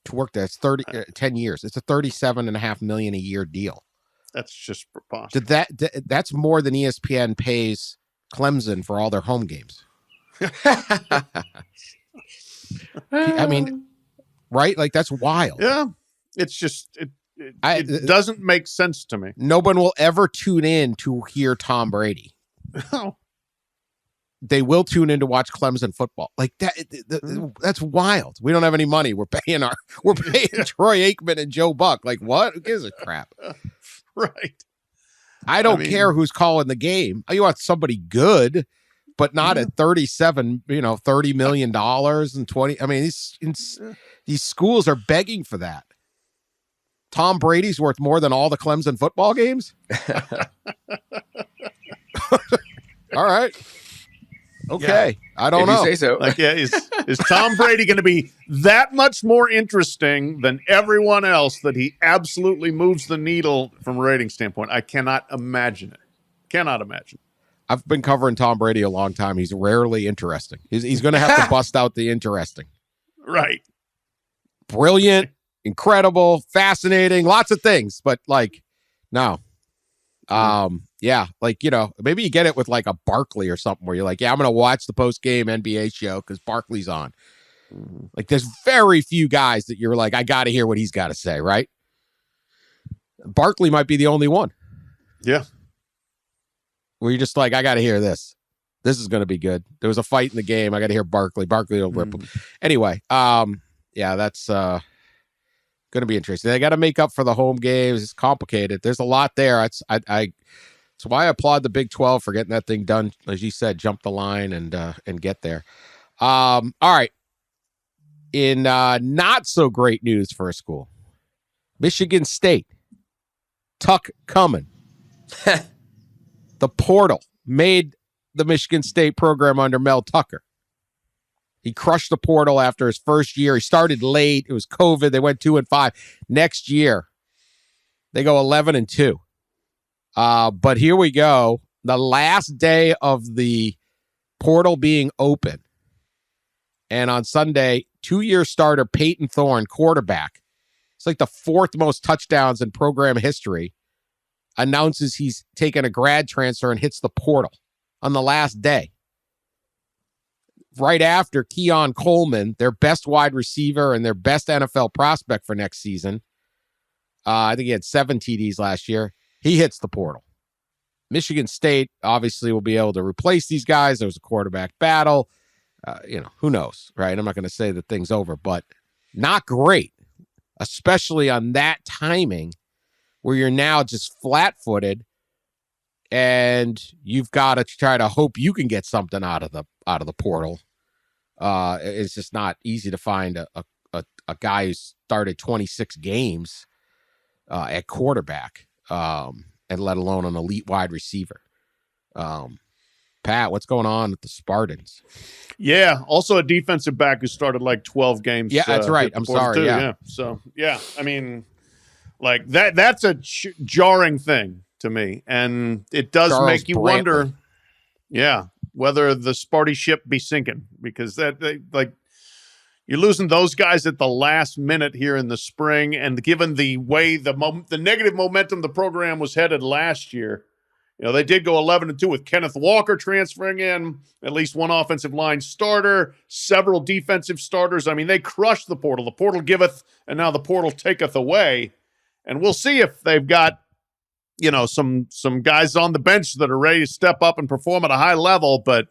to work there. It's 10 years. It's a $37.5 million a year deal. That's just preposterous. That's more than ESPN pays Clemson for all their home games. I mean, right? Like, that's wild. Yeah. It's just, it doesn't make sense to me. No one will ever tune in to hear Tom Brady. No. They will tune in to watch Clemson football. Like that. That's wild. We don't have any money. We're paying Troy Aikman and Joe Buck. Like, what? Who gives a crap? Right. I don't care who's calling the game. You want somebody good, but not at $30 million and 20. I mean, these schools are begging for that. Tom Brady's worth more than all the Clemson football games. All right. Okay. Yeah. I don't know. You say so. Like, is Tom Brady going to be that much more interesting than everyone else that he absolutely moves the needle from a rating standpoint? I cannot imagine it. Cannot imagine. I've been covering Tom Brady a long time. He's rarely interesting. He's going to have to bust out the interesting. Right. Brilliant, incredible, fascinating, lots of things, but like, no. Yeah, like, maybe you get it with like a Barkley or something where you're like, yeah, I'm going to watch the post-game NBA show because Barkley's on. Like, there's very few guys that you're like, I got to hear what he's got to say, right? Barkley might be the only one. Yeah. Where you're just like, I got to hear this. This is going to be good. There was a fight in the game. I got to hear Barkley. Barkley will rip him. Anyway, yeah, that's going to be interesting. They got to make up for the home games. It's complicated. There's a lot there. That's why I applaud the Big 12 for getting that thing done. As you said, jump the line and get there. All right. In not so great news for a school, Michigan State, Tuck coming. The portal made the Michigan State program under Mel Tucker. He crushed the portal after his first year. He started late. It was COVID. They went 2-5. Next year, they go 11-2. But here we go. The last day of the portal being open. And on Sunday, 2-year starter Peyton Thorne, quarterback. It's like the fourth most touchdowns in program history. Announces he's taken a grad transfer and hits the portal on the last day. Right after Keon Coleman, their best wide receiver and their best NFL prospect for next season. I think he had 7 TDs last year. He hits the portal. Michigan State obviously will be able to replace these guys. There was a quarterback battle. Who knows, right? I'm not going to say the thing's over, but not great, especially on that timing where you're now just flat-footed and you've got to try to hope you can get something out of the portal. It's just not easy to find a guy who started 26 games at quarterback, and let alone an elite wide receiver. Pat, what's going on with the Spartans? Yeah, also a defensive back who started like 12 games. Yeah, that's right. I'm sorry. Yeah. So, yeah, I mean, like that's a jarring thing to me. And it does make you wonder, whether the Sparty ship be sinking, because you're losing those guys at the last minute here in the spring. And given the way the negative momentum the program was headed last year, they did go 11-2 with Kenneth Walker transferring in, at least one offensive line starter, several defensive starters. I mean, they crushed the portal. The portal giveth, and now the portal taketh away. And we'll see if they've got, some guys on the bench that are ready to step up and perform at a high level. But,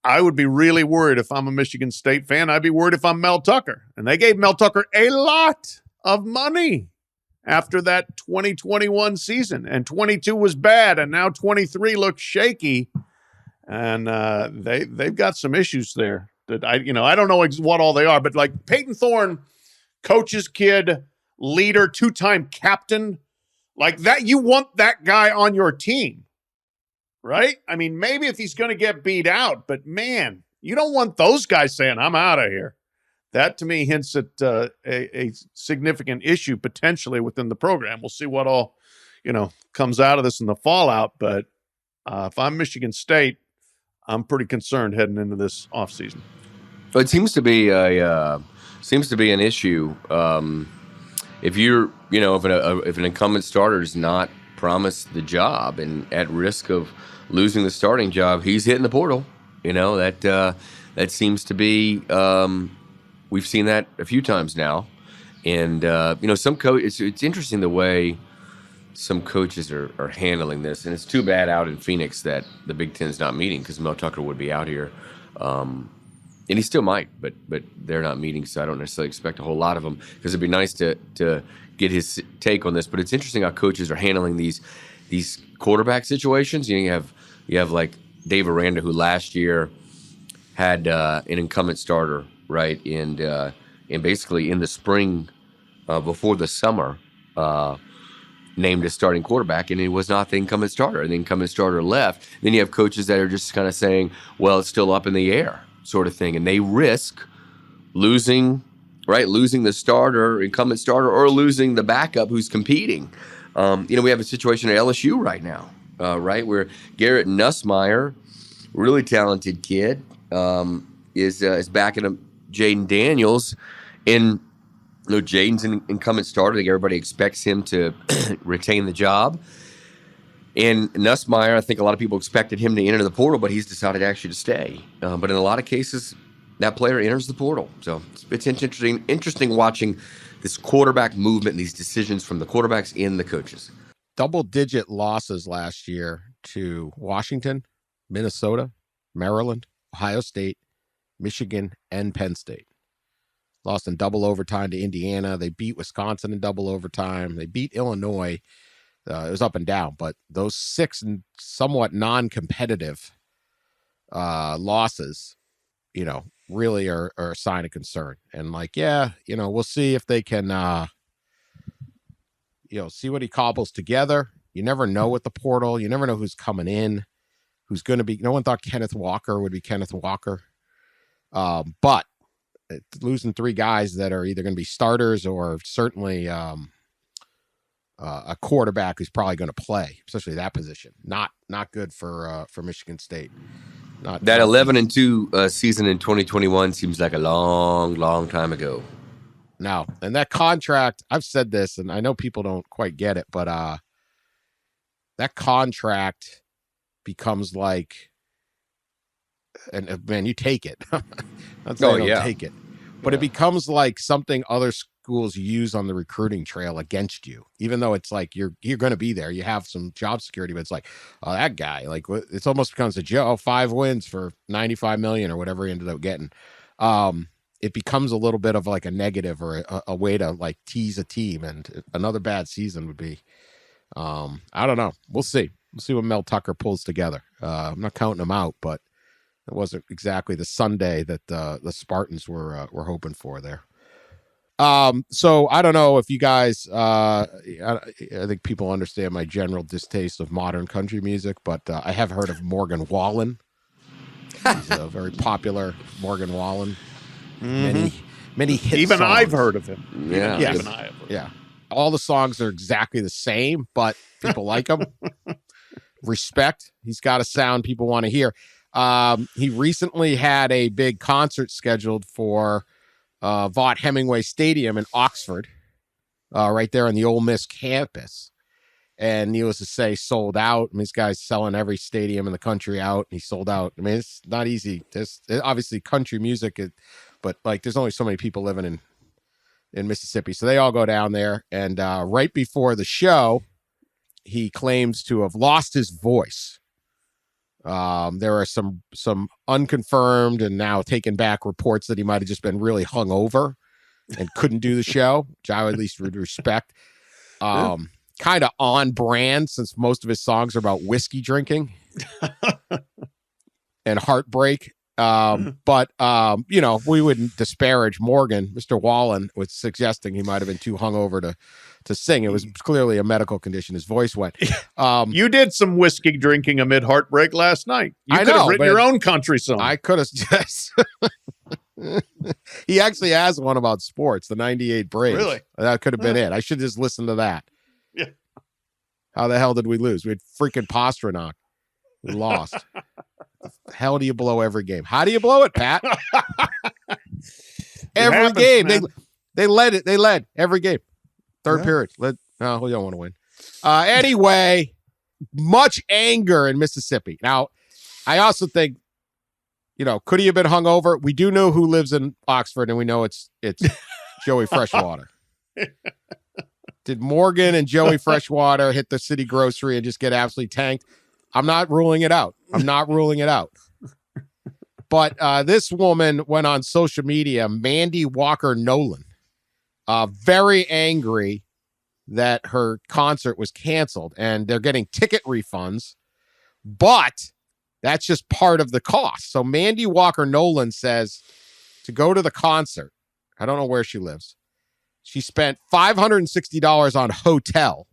I would be really worried if I'm a Michigan State fan. I'd be worried if I'm Mel Tucker. And they gave Mel Tucker a lot of money after that 2021 season. And 22 was bad, and now 23 looks shaky. And they've got some issues there that I don't know what all they are, but like Peyton Thorne, coach's kid, leader, 2-time captain, like that, you want that guy on your team, right? I mean, maybe if he's going to get beat out, but man, you don't want those guys saying, I'm out of here. That to me hints at a significant issue potentially within the program. We'll see what all, comes out of this in the fallout. But if I'm Michigan State, I'm pretty concerned heading into this offseason. But it seems to be an issue. If you're, if an incumbent starter is not promised the job and at risk of losing the starting job, he's hitting the portal. That seems to be. We've seen that a few times now, and some coach. It's interesting the way some coaches are handling this, and it's too bad out in Phoenix that the Big Ten's not meeting because Mel Tucker would be out here. And he still might, but they're not meeting, so I don't necessarily expect a whole lot of them because it'd be nice to get his take on this. But it's interesting how coaches are handling these quarterback situations. You have like Dave Aranda, who last year had an incumbent starter, right, and basically in the spring before the summer named a starting quarterback, and it was not the incumbent starter. And the incumbent starter left. Then you have coaches that are just kind of saying, well, it's still up in the air, sort of thing, and they risk losing the incumbent starter, or losing the backup who's competing. We have a situation at LSU right now, right, where Garrett Nussmeier, really talented kid, is backing up Jaden Daniels, and Jaden's an incumbent starter. I think everybody expects him to retain the job. And Nussmeier, I think a lot of people expected him to enter the portal, but he's decided actually to stay. But in a lot of cases, that player enters the portal. So it's interesting watching this quarterback movement and these decisions from the quarterbacks and the coaches. Double-digit losses last year to Washington, Minnesota, Maryland, Ohio State, Michigan, and Penn State. Lost in double overtime to Indiana. They beat Wisconsin in double overtime. They beat Illinois. It was up and down, but those 6 somewhat non-competitive losses, really are a sign of concern. And we'll see if they can, see what he cobbles together. You never know with the portal. You never know who's coming in, who's going to be. No one thought Kenneth Walker would be Kenneth Walker. But losing 3 guys that are either going to be starters or certainly a quarterback who's probably going to play, especially that position. Not good for Michigan State. That 11-2 season in 2021 seems like a long, long time ago. No, and that contract, I've said this, and I know people don't quite get it, but that contract becomes like, and man, you take it. Not saying don't take it, but it becomes like something other schools use on the recruiting trail against you, even though it's like you're going to be there. You have some job security, but it's like, oh, that guy, like it's almost becomes a joke. 5 wins for $95 million or whatever he ended up getting. It becomes a little bit of like a negative or a way to like tease a team, and another bad season would be, I don't know. We'll see. We'll see what Mel Tucker pulls together. I'm not counting him out, but it wasn't exactly the Sunday that the Spartans were hoping for there. So I don't know if you guys, I think people understand my general distaste of modern country music, but I have heard of Morgan Wallen. He's a very popular Morgan Wallen. Many hit Even songs. I've heard of him. Yeah. Even I have heard. Yeah. All the songs are exactly the same, but people like them. Respect. He's got a sound people want to hear. He recently had a big concert scheduled for Vaught Hemingway Stadium in Oxford, right there on the Ole Miss campus. And needless to say, sold out. I mean, this guy's selling every stadium in the country out, and he sold out. I mean, it's not easy. There's obviously country music, but like there's only so many people living in Mississippi. So they all go down there. And right before the show, he claims to have lost his voice. There are some unconfirmed and now taken back reports that he might have just been really hungover and couldn't do the show, which I at least would respect. Kind of on brand, since most of his songs are about whiskey drinking and heartbreak. But we wouldn't disparage Morgan. Mr. Wallen was suggesting he might have been too hungover to sing. It was clearly a medical condition. His voice went. You did some whiskey drinking amid heartbreak last night. You could have written your own country song. I could have. Yes. He actually has one about sports, the 98 Braves. Really? That could have been it. I should just listen to that. Yeah. How the hell did we lose? We had freaking Pasternak. We lost. The hell do you blow every game? How do you blow it, Pat? Every game. Man. They led it. They led every game. Third period. No, we don't want to win. Anyway, much anger in Mississippi. Now, I also think, could he have been hungover? We do know who lives in Oxford, and we know it's Joey Freshwater. Did Morgan and Joey Freshwater hit the city grocery and just get absolutely tanked? I'm not ruling it out. But this woman went on social media, Mandy Walker Nolan, very angry that her concert was canceled and they're getting ticket refunds, but that's just part of the cost. So Mandy Walker Nolan says to go to the concert, I don't know where she lives, she spent $560 on hotel,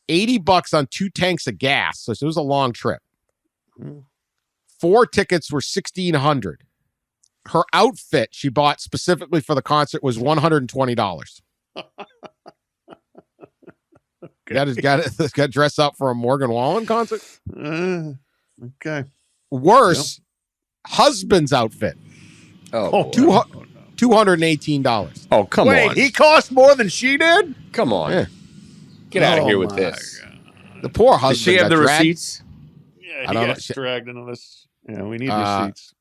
$80 on 2 tanks of gas. So it was a long trip. 4 tickets were $1,600. Her outfit she bought specifically for the concert was $120. Got dressed up for a Morgan Wallen concert. Okay. Worse, husband's outfit. $218. Oh, come on. Wait, he cost more than she did? Come on. Yeah. Get out of here with this. God. The poor husband. Does she have the receipts? Yeah, I don't know. dragged into this. Yeah, we need receipts.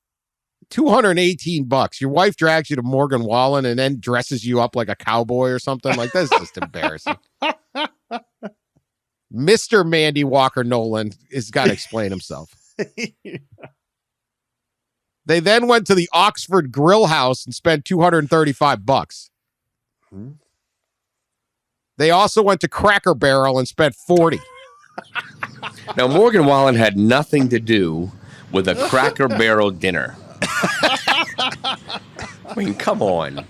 $218. Your wife drags you to Morgan Wallen and then dresses you up like a cowboy or something. Like, that's just embarrassing. Mr. Mandy Walker Nolan has got to explain himself. They then went to the Oxford Grill House and spent $235. They also went to Cracker Barrel and spent $40. Now, Morgan Wallen had nothing to do with a Cracker Barrel dinner. I mean, come on.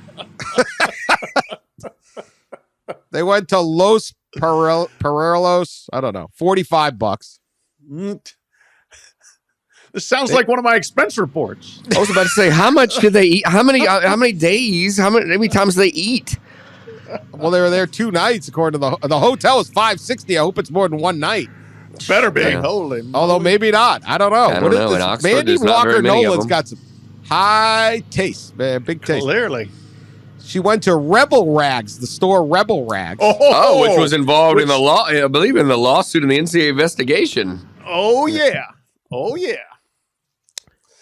They went to Los Perreros. I don't know. $45. This sounds like one of my expense reports. I was about to say, how much did they eat? How many days? How many times did they eat? Well, they were there 2 nights, according to the hotel is $560. I hope it's more than one night. Better be. Yeah. Holy moly. Although maybe not. I don't know. I don't know. In Oxford, Mandy there's not Walker very many of Nolan's them. got some high taste, man. Big taste. Clearly. She went to Rebel Rags, the store Rebel Rags. Oh, which was involved in the law, I believe, in the lawsuit and the NCAA investigation. Oh, yeah. Oh, yeah.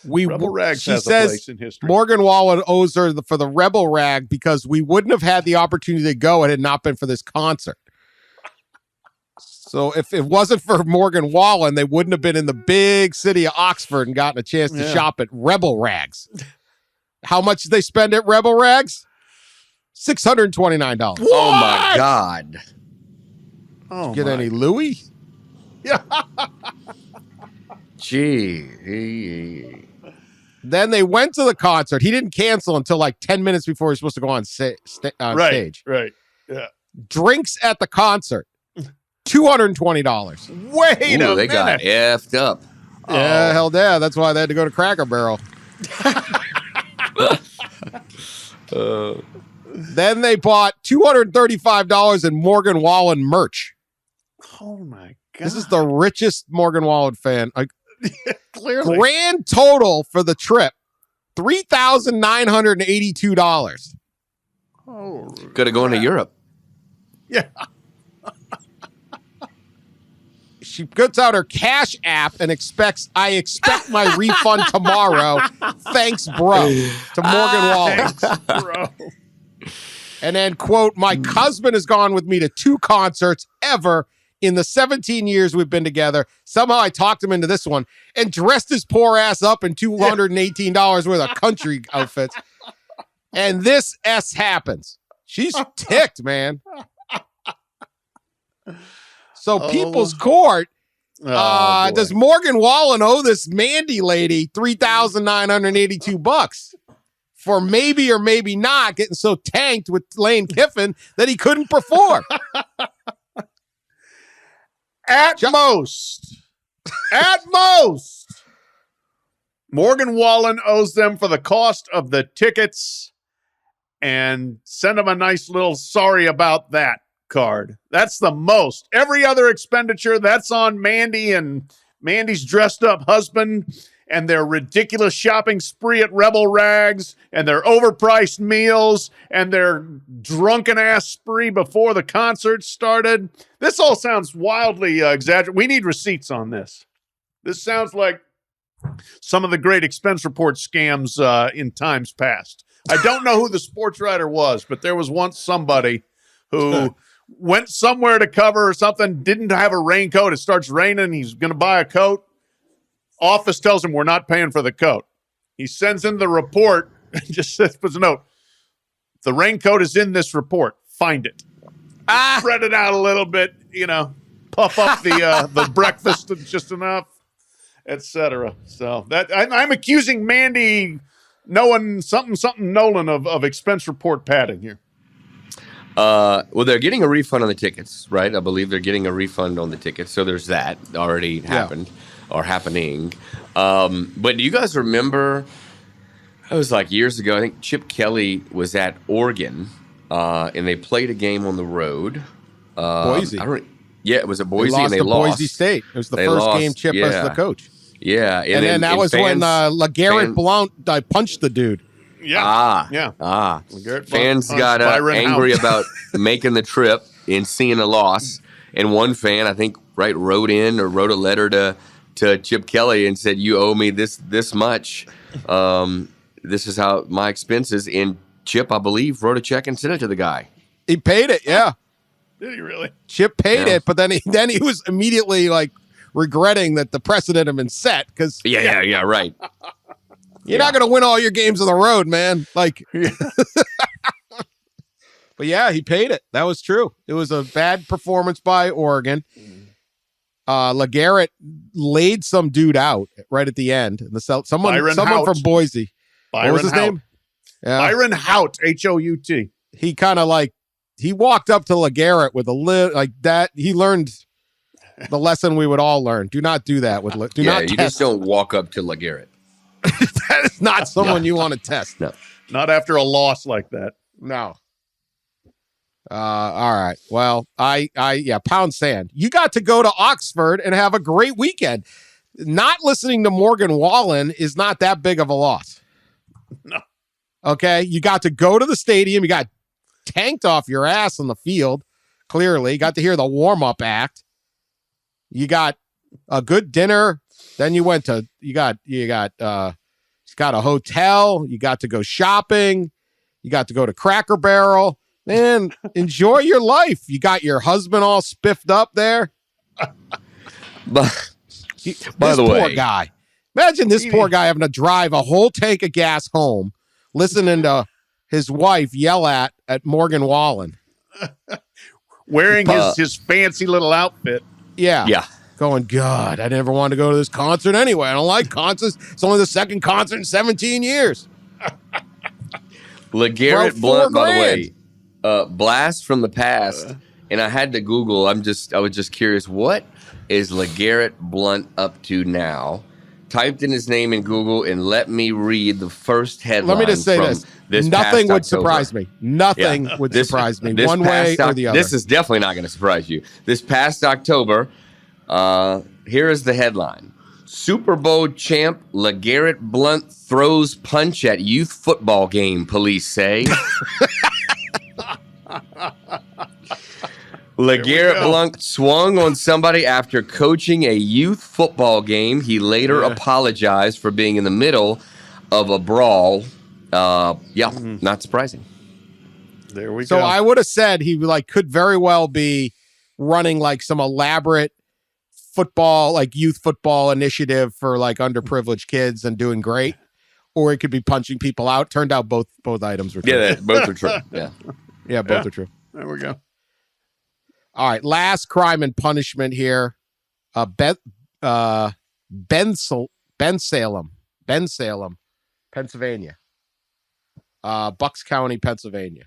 Rebel Rags she has a says place in history. Morgan Wallen owes her for the Rebel Rag because we wouldn't have had the opportunity to go had it not been for this concert. So if it wasn't for Morgan Wallen, they wouldn't have been in the big city of Oxford and gotten a chance to shop at Rebel Rags. How much did they spend at Rebel Rags? $629. Oh, my God. Oh, Get any Louis? Yeah. Gee. Then they went to the concert. He didn't cancel until like 10 minutes before he was supposed to go on stage. Right. Yeah. Drinks at the concert, $220. Wait a Ooh, they minute. got effed up. Yeah, hell yeah. That's why they had to go to Cracker Barrel. Then they bought $235 in Morgan Wallen merch. Oh, my God. This is the richest Morgan Wallen fan. Clearly. Grand total for the trip, $3,982. Oh, Could have gone to Europe. yeah. She puts out her Cash app and I expect my refund tomorrow. Thanks, bro. To Morgan Wallen. Bro. And then, quote, my husband has gone with me to 2 concerts ever. in the 17 years we've been together. Somehow I talked him into this one and dressed his poor ass up in $218 worth of country outfits. And this S happens. She's ticked, man. So People's Court, does Morgan Wallen owe this Mandy lady $3,982 for maybe or maybe not getting so tanked with Lane Kiffin that he couldn't perform? At most, Morgan Wallen owes them for the cost of the tickets, and send them a nice little sorry about that card. That's the most. Every other expenditure, that's on Mandy and Mandy's dressed up husband and their ridiculous shopping spree at Rebel Rags and their overpriced meals and their drunken ass spree before the concert started. This all sounds wildly exaggerated. We need receipts on this. This sounds like some of the great expense report scams in times past. I don't know who the sports writer was, but there was once somebody who went somewhere to cover or something, didn't have a raincoat. It starts raining. He's going to buy a coat. Office tells him we're not paying for the coat. He sends in the report and just puts a note. The raincoat is in this report. Find it. Spread it out a little bit, puff up the breakfast just enough, etc. So that I'm accusing Mandy knowing something Nolan of expense report padding here. Well, they're getting a refund on the tickets, right? I believe they're getting a refund on the tickets. So there's that already happened or happening. But do you guys remember, it was like years ago, I think Chip Kelly was at Oregon, and they played a game on the road. Boise. It was at Boise, and they lost. Boise State. It was the first game Chip was the coach. Yeah. And then that was when LeGarrette Blount punched the dude. Fans got angry about making the trip and seeing a loss. And one fan, I think, wrote a letter to Chip Kelly and said, "You owe me this much. This is how my expenses." And Chip, I believe, wrote a check and sent it to the guy. He paid it, yeah. Did he really? Chip paid it, but then he was immediately regretting that the precedent had been set because right. You're not going to win all your games on the road, man. But yeah, he paid it. That was true. It was a bad performance by Oregon. LeGarrette laid some dude out right at the end. Someone from Boise. What was his name? Yeah. Byron Hout, Hout. He kind of he walked up to LeGarrette with a like that. He learned the lesson we would all learn. Do not do that with you just don't walk up to LeGarrette. That is not someone you want to test. No. Not after a loss like that. No. All right. Well, pound sand. You got to go to Oxford and have a great weekend. Not listening to Morgan Wallen is not that big of a loss. No. Okay. You got to go to the stadium. You got tanked off your ass on the field. Clearly, you got to hear the warm-up act. You got a good dinner. Then you got a hotel. You got to go shopping. You got to go to Cracker Barrel. Man, enjoy your life. You got your husband all spiffed up there. By the way, poor guy. Imagine this poor guy having to drive a whole tank of gas home, listening to his wife yell at Morgan Wallen. Wearing his fancy little outfit. Yeah. Going, God, I never wanted to go to this concert anyway. I don't like concerts. It's only the second concert in 17 years. LeGarrette Blount, by the way, blast from the past. And I had to Google. I was just curious, what is LeGarrette Blount up to now? Typed in his name in Google and let me read the first headline. Let me just say this. Nothing would surprise me. Nothing would surprise me one way or the other. This is definitely not going to surprise you. This past October, here is the headline. Super Bowl champ LeGarrette Blount throws punch at youth football game, police say. LeGarrette Blount swung on somebody after coaching a youth football game. He later apologized for being in the middle of a brawl. Not surprising. There we go. So I would have said he could very well be running like some elaborate football, like youth football initiative for like underprivileged kids and doing great, or it could be punching people out. Turned out both items were true. Yeah, both are true. Yeah, both are true. There we go. All right, last crime and punishment here. Ben Salem, Pennsylvania. Bucks County, Pennsylvania.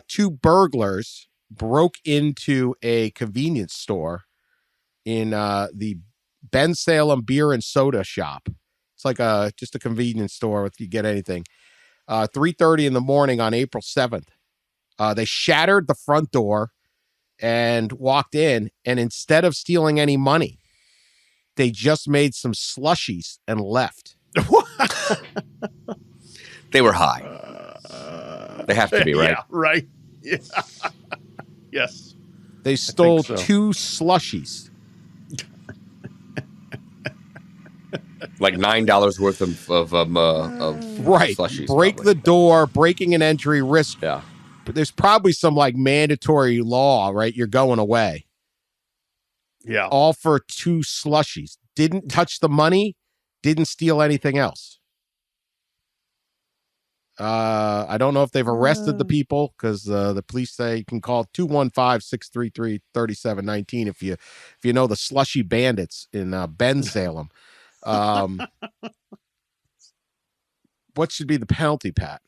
2 burglars broke into a convenience store in the Ben Salem Beer and Soda Shop. It's like just a convenience store if you get anything. 3:30 in the morning on April 7th. They shattered the front door and walked in, and instead of stealing any money, they just made some slushies and left. They were high. They have to be, right? Yeah, right. Yeah. Yes. They stole so. 2 slushies. Like $9 worth of Right. slushies. Break probably. the door, breaking an entry risk. Yeah. But there's probably some like mandatory law, right? You're going away. Yeah. All for 2 slushies. Didn't touch the money, didn't steal anything else. I don't know if they've arrested the people because the police say you can call 215-633-3719 if you know the slushy bandits in Ben Salem. What should be the penalty, Pat?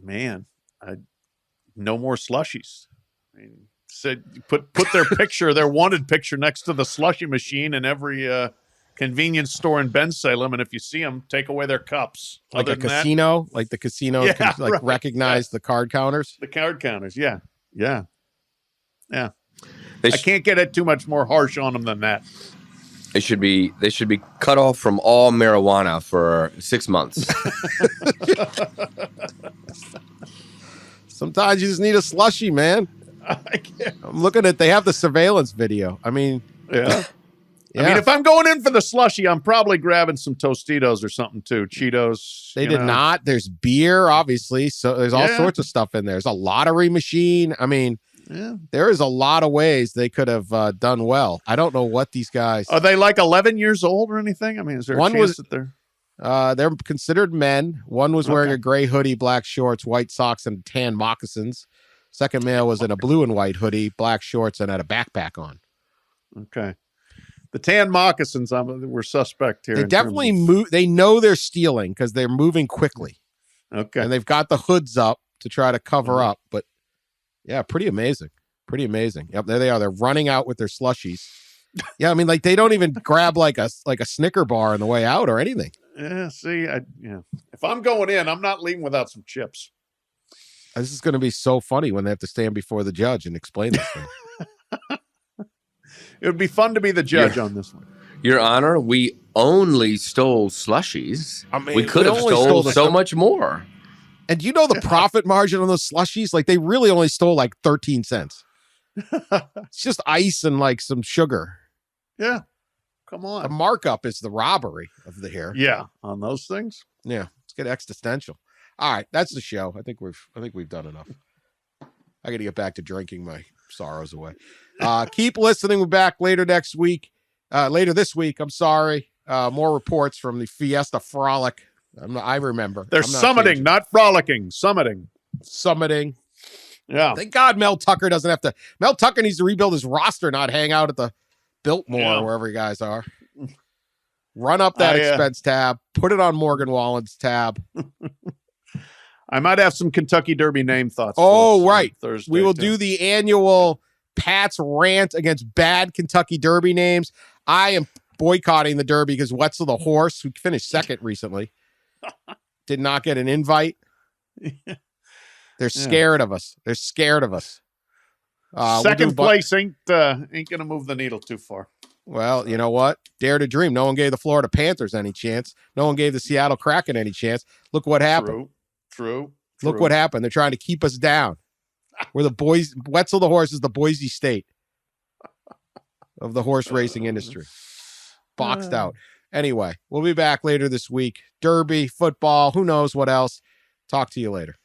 Man, no more slushies. I mean, said put their picture, their wanted picture next to the slushy machine in every convenience store in Ben Salem, and if you see them, take away their cups. Like Other a than that, casino, like the casino Yeah, can like right. recognize the card counters. the card counters. Yeah. They I sh- can't get it too much more harsh on them than that. They should be cut off from all marijuana for 6 months. Sometimes you just need a slushy, man. I can't. I'm looking at, they have the surveillance video. I mean, Yeah. yeah, I mean, if I'm going in for the slushy, I'm probably grabbing some Tostitos or something too. Cheetos. they you did know. not. There's beer, obviously. So there's all Yeah. sorts of stuff in there. There's a lottery machine. I mean, Yeah. there is a lot of ways they could have done well. I don't know what these guys. Are they like 11 years old or anything? I mean, is there One a chance was- that they're They're considered men. One was wearing Okay. a gray hoodie, black shorts, white socks, and tan moccasins. Second male was in a blue and white hoodie, black shorts, and had a backpack on. okay? The tan moccasins, we're suspect here. They in terms definitely of- move. They know they're stealing because they're moving quickly, Okay. and they've got the hoods up to try to cover Mhm. up. But yeah, pretty amazing. Pretty amazing. Yep, there they are. They're running out with their slushies. Yeah, I mean, like they don't even grab like a Snicker bar on the way out or anything. Yeah. See, if I'm going in, I'm not leaving without some chips. This is going to be so funny when they have to stand before the judge and explain this thing. It would be fun to be the judge on this one. Your Honor, we only stole slushies. I mean, We could have only stole the- so much more. And you know the profit margin on those slushies? Like they really only stole like 13 cents. It's just ice and like some sugar. Yeah. Come The on. markup is the robbery of the hair. Yeah. On those things. Yeah, let's get existential. All right, that's the show. I think we've done enough. I got to get back to drinking my sorrows away. Keep listening. We're back later this week. I'm sorry. More reports from the Fiesta Frolic. I remember. They're I'm not summiting, changing. not frolicking. Summiting. Summiting. Yeah. Thank God Mel Tucker doesn't have to. Mel Tucker needs to rebuild his roster, not hang out at the Biltmore, Yeah. wherever you guys are. Run up that I, expense tab. Put it on Morgan Wallen's tab. I might have some Kentucky Derby name thoughts. Oh, for us right. on Thursday. We will too. do the annual Pat's rant against bad Kentucky Derby names. I am boycotting the Derby because Wetzel the horse, who finished second recently, did not get an invite. They're scared of us. They're scared of us. Second place ain't gonna move the needle too far. Well, you know what? Dare to dream. No one gave the Florida Panthers any chance. No one gave the Seattle Kraken any chance. Look what happened. True. Look what happened. They're trying to keep us down. We're the boys. Wetzel the horse is the Boise State of the horse racing industry. Boxed out. Anyway, we'll be back later this week. Derby, football, who knows what else. Talk to you later.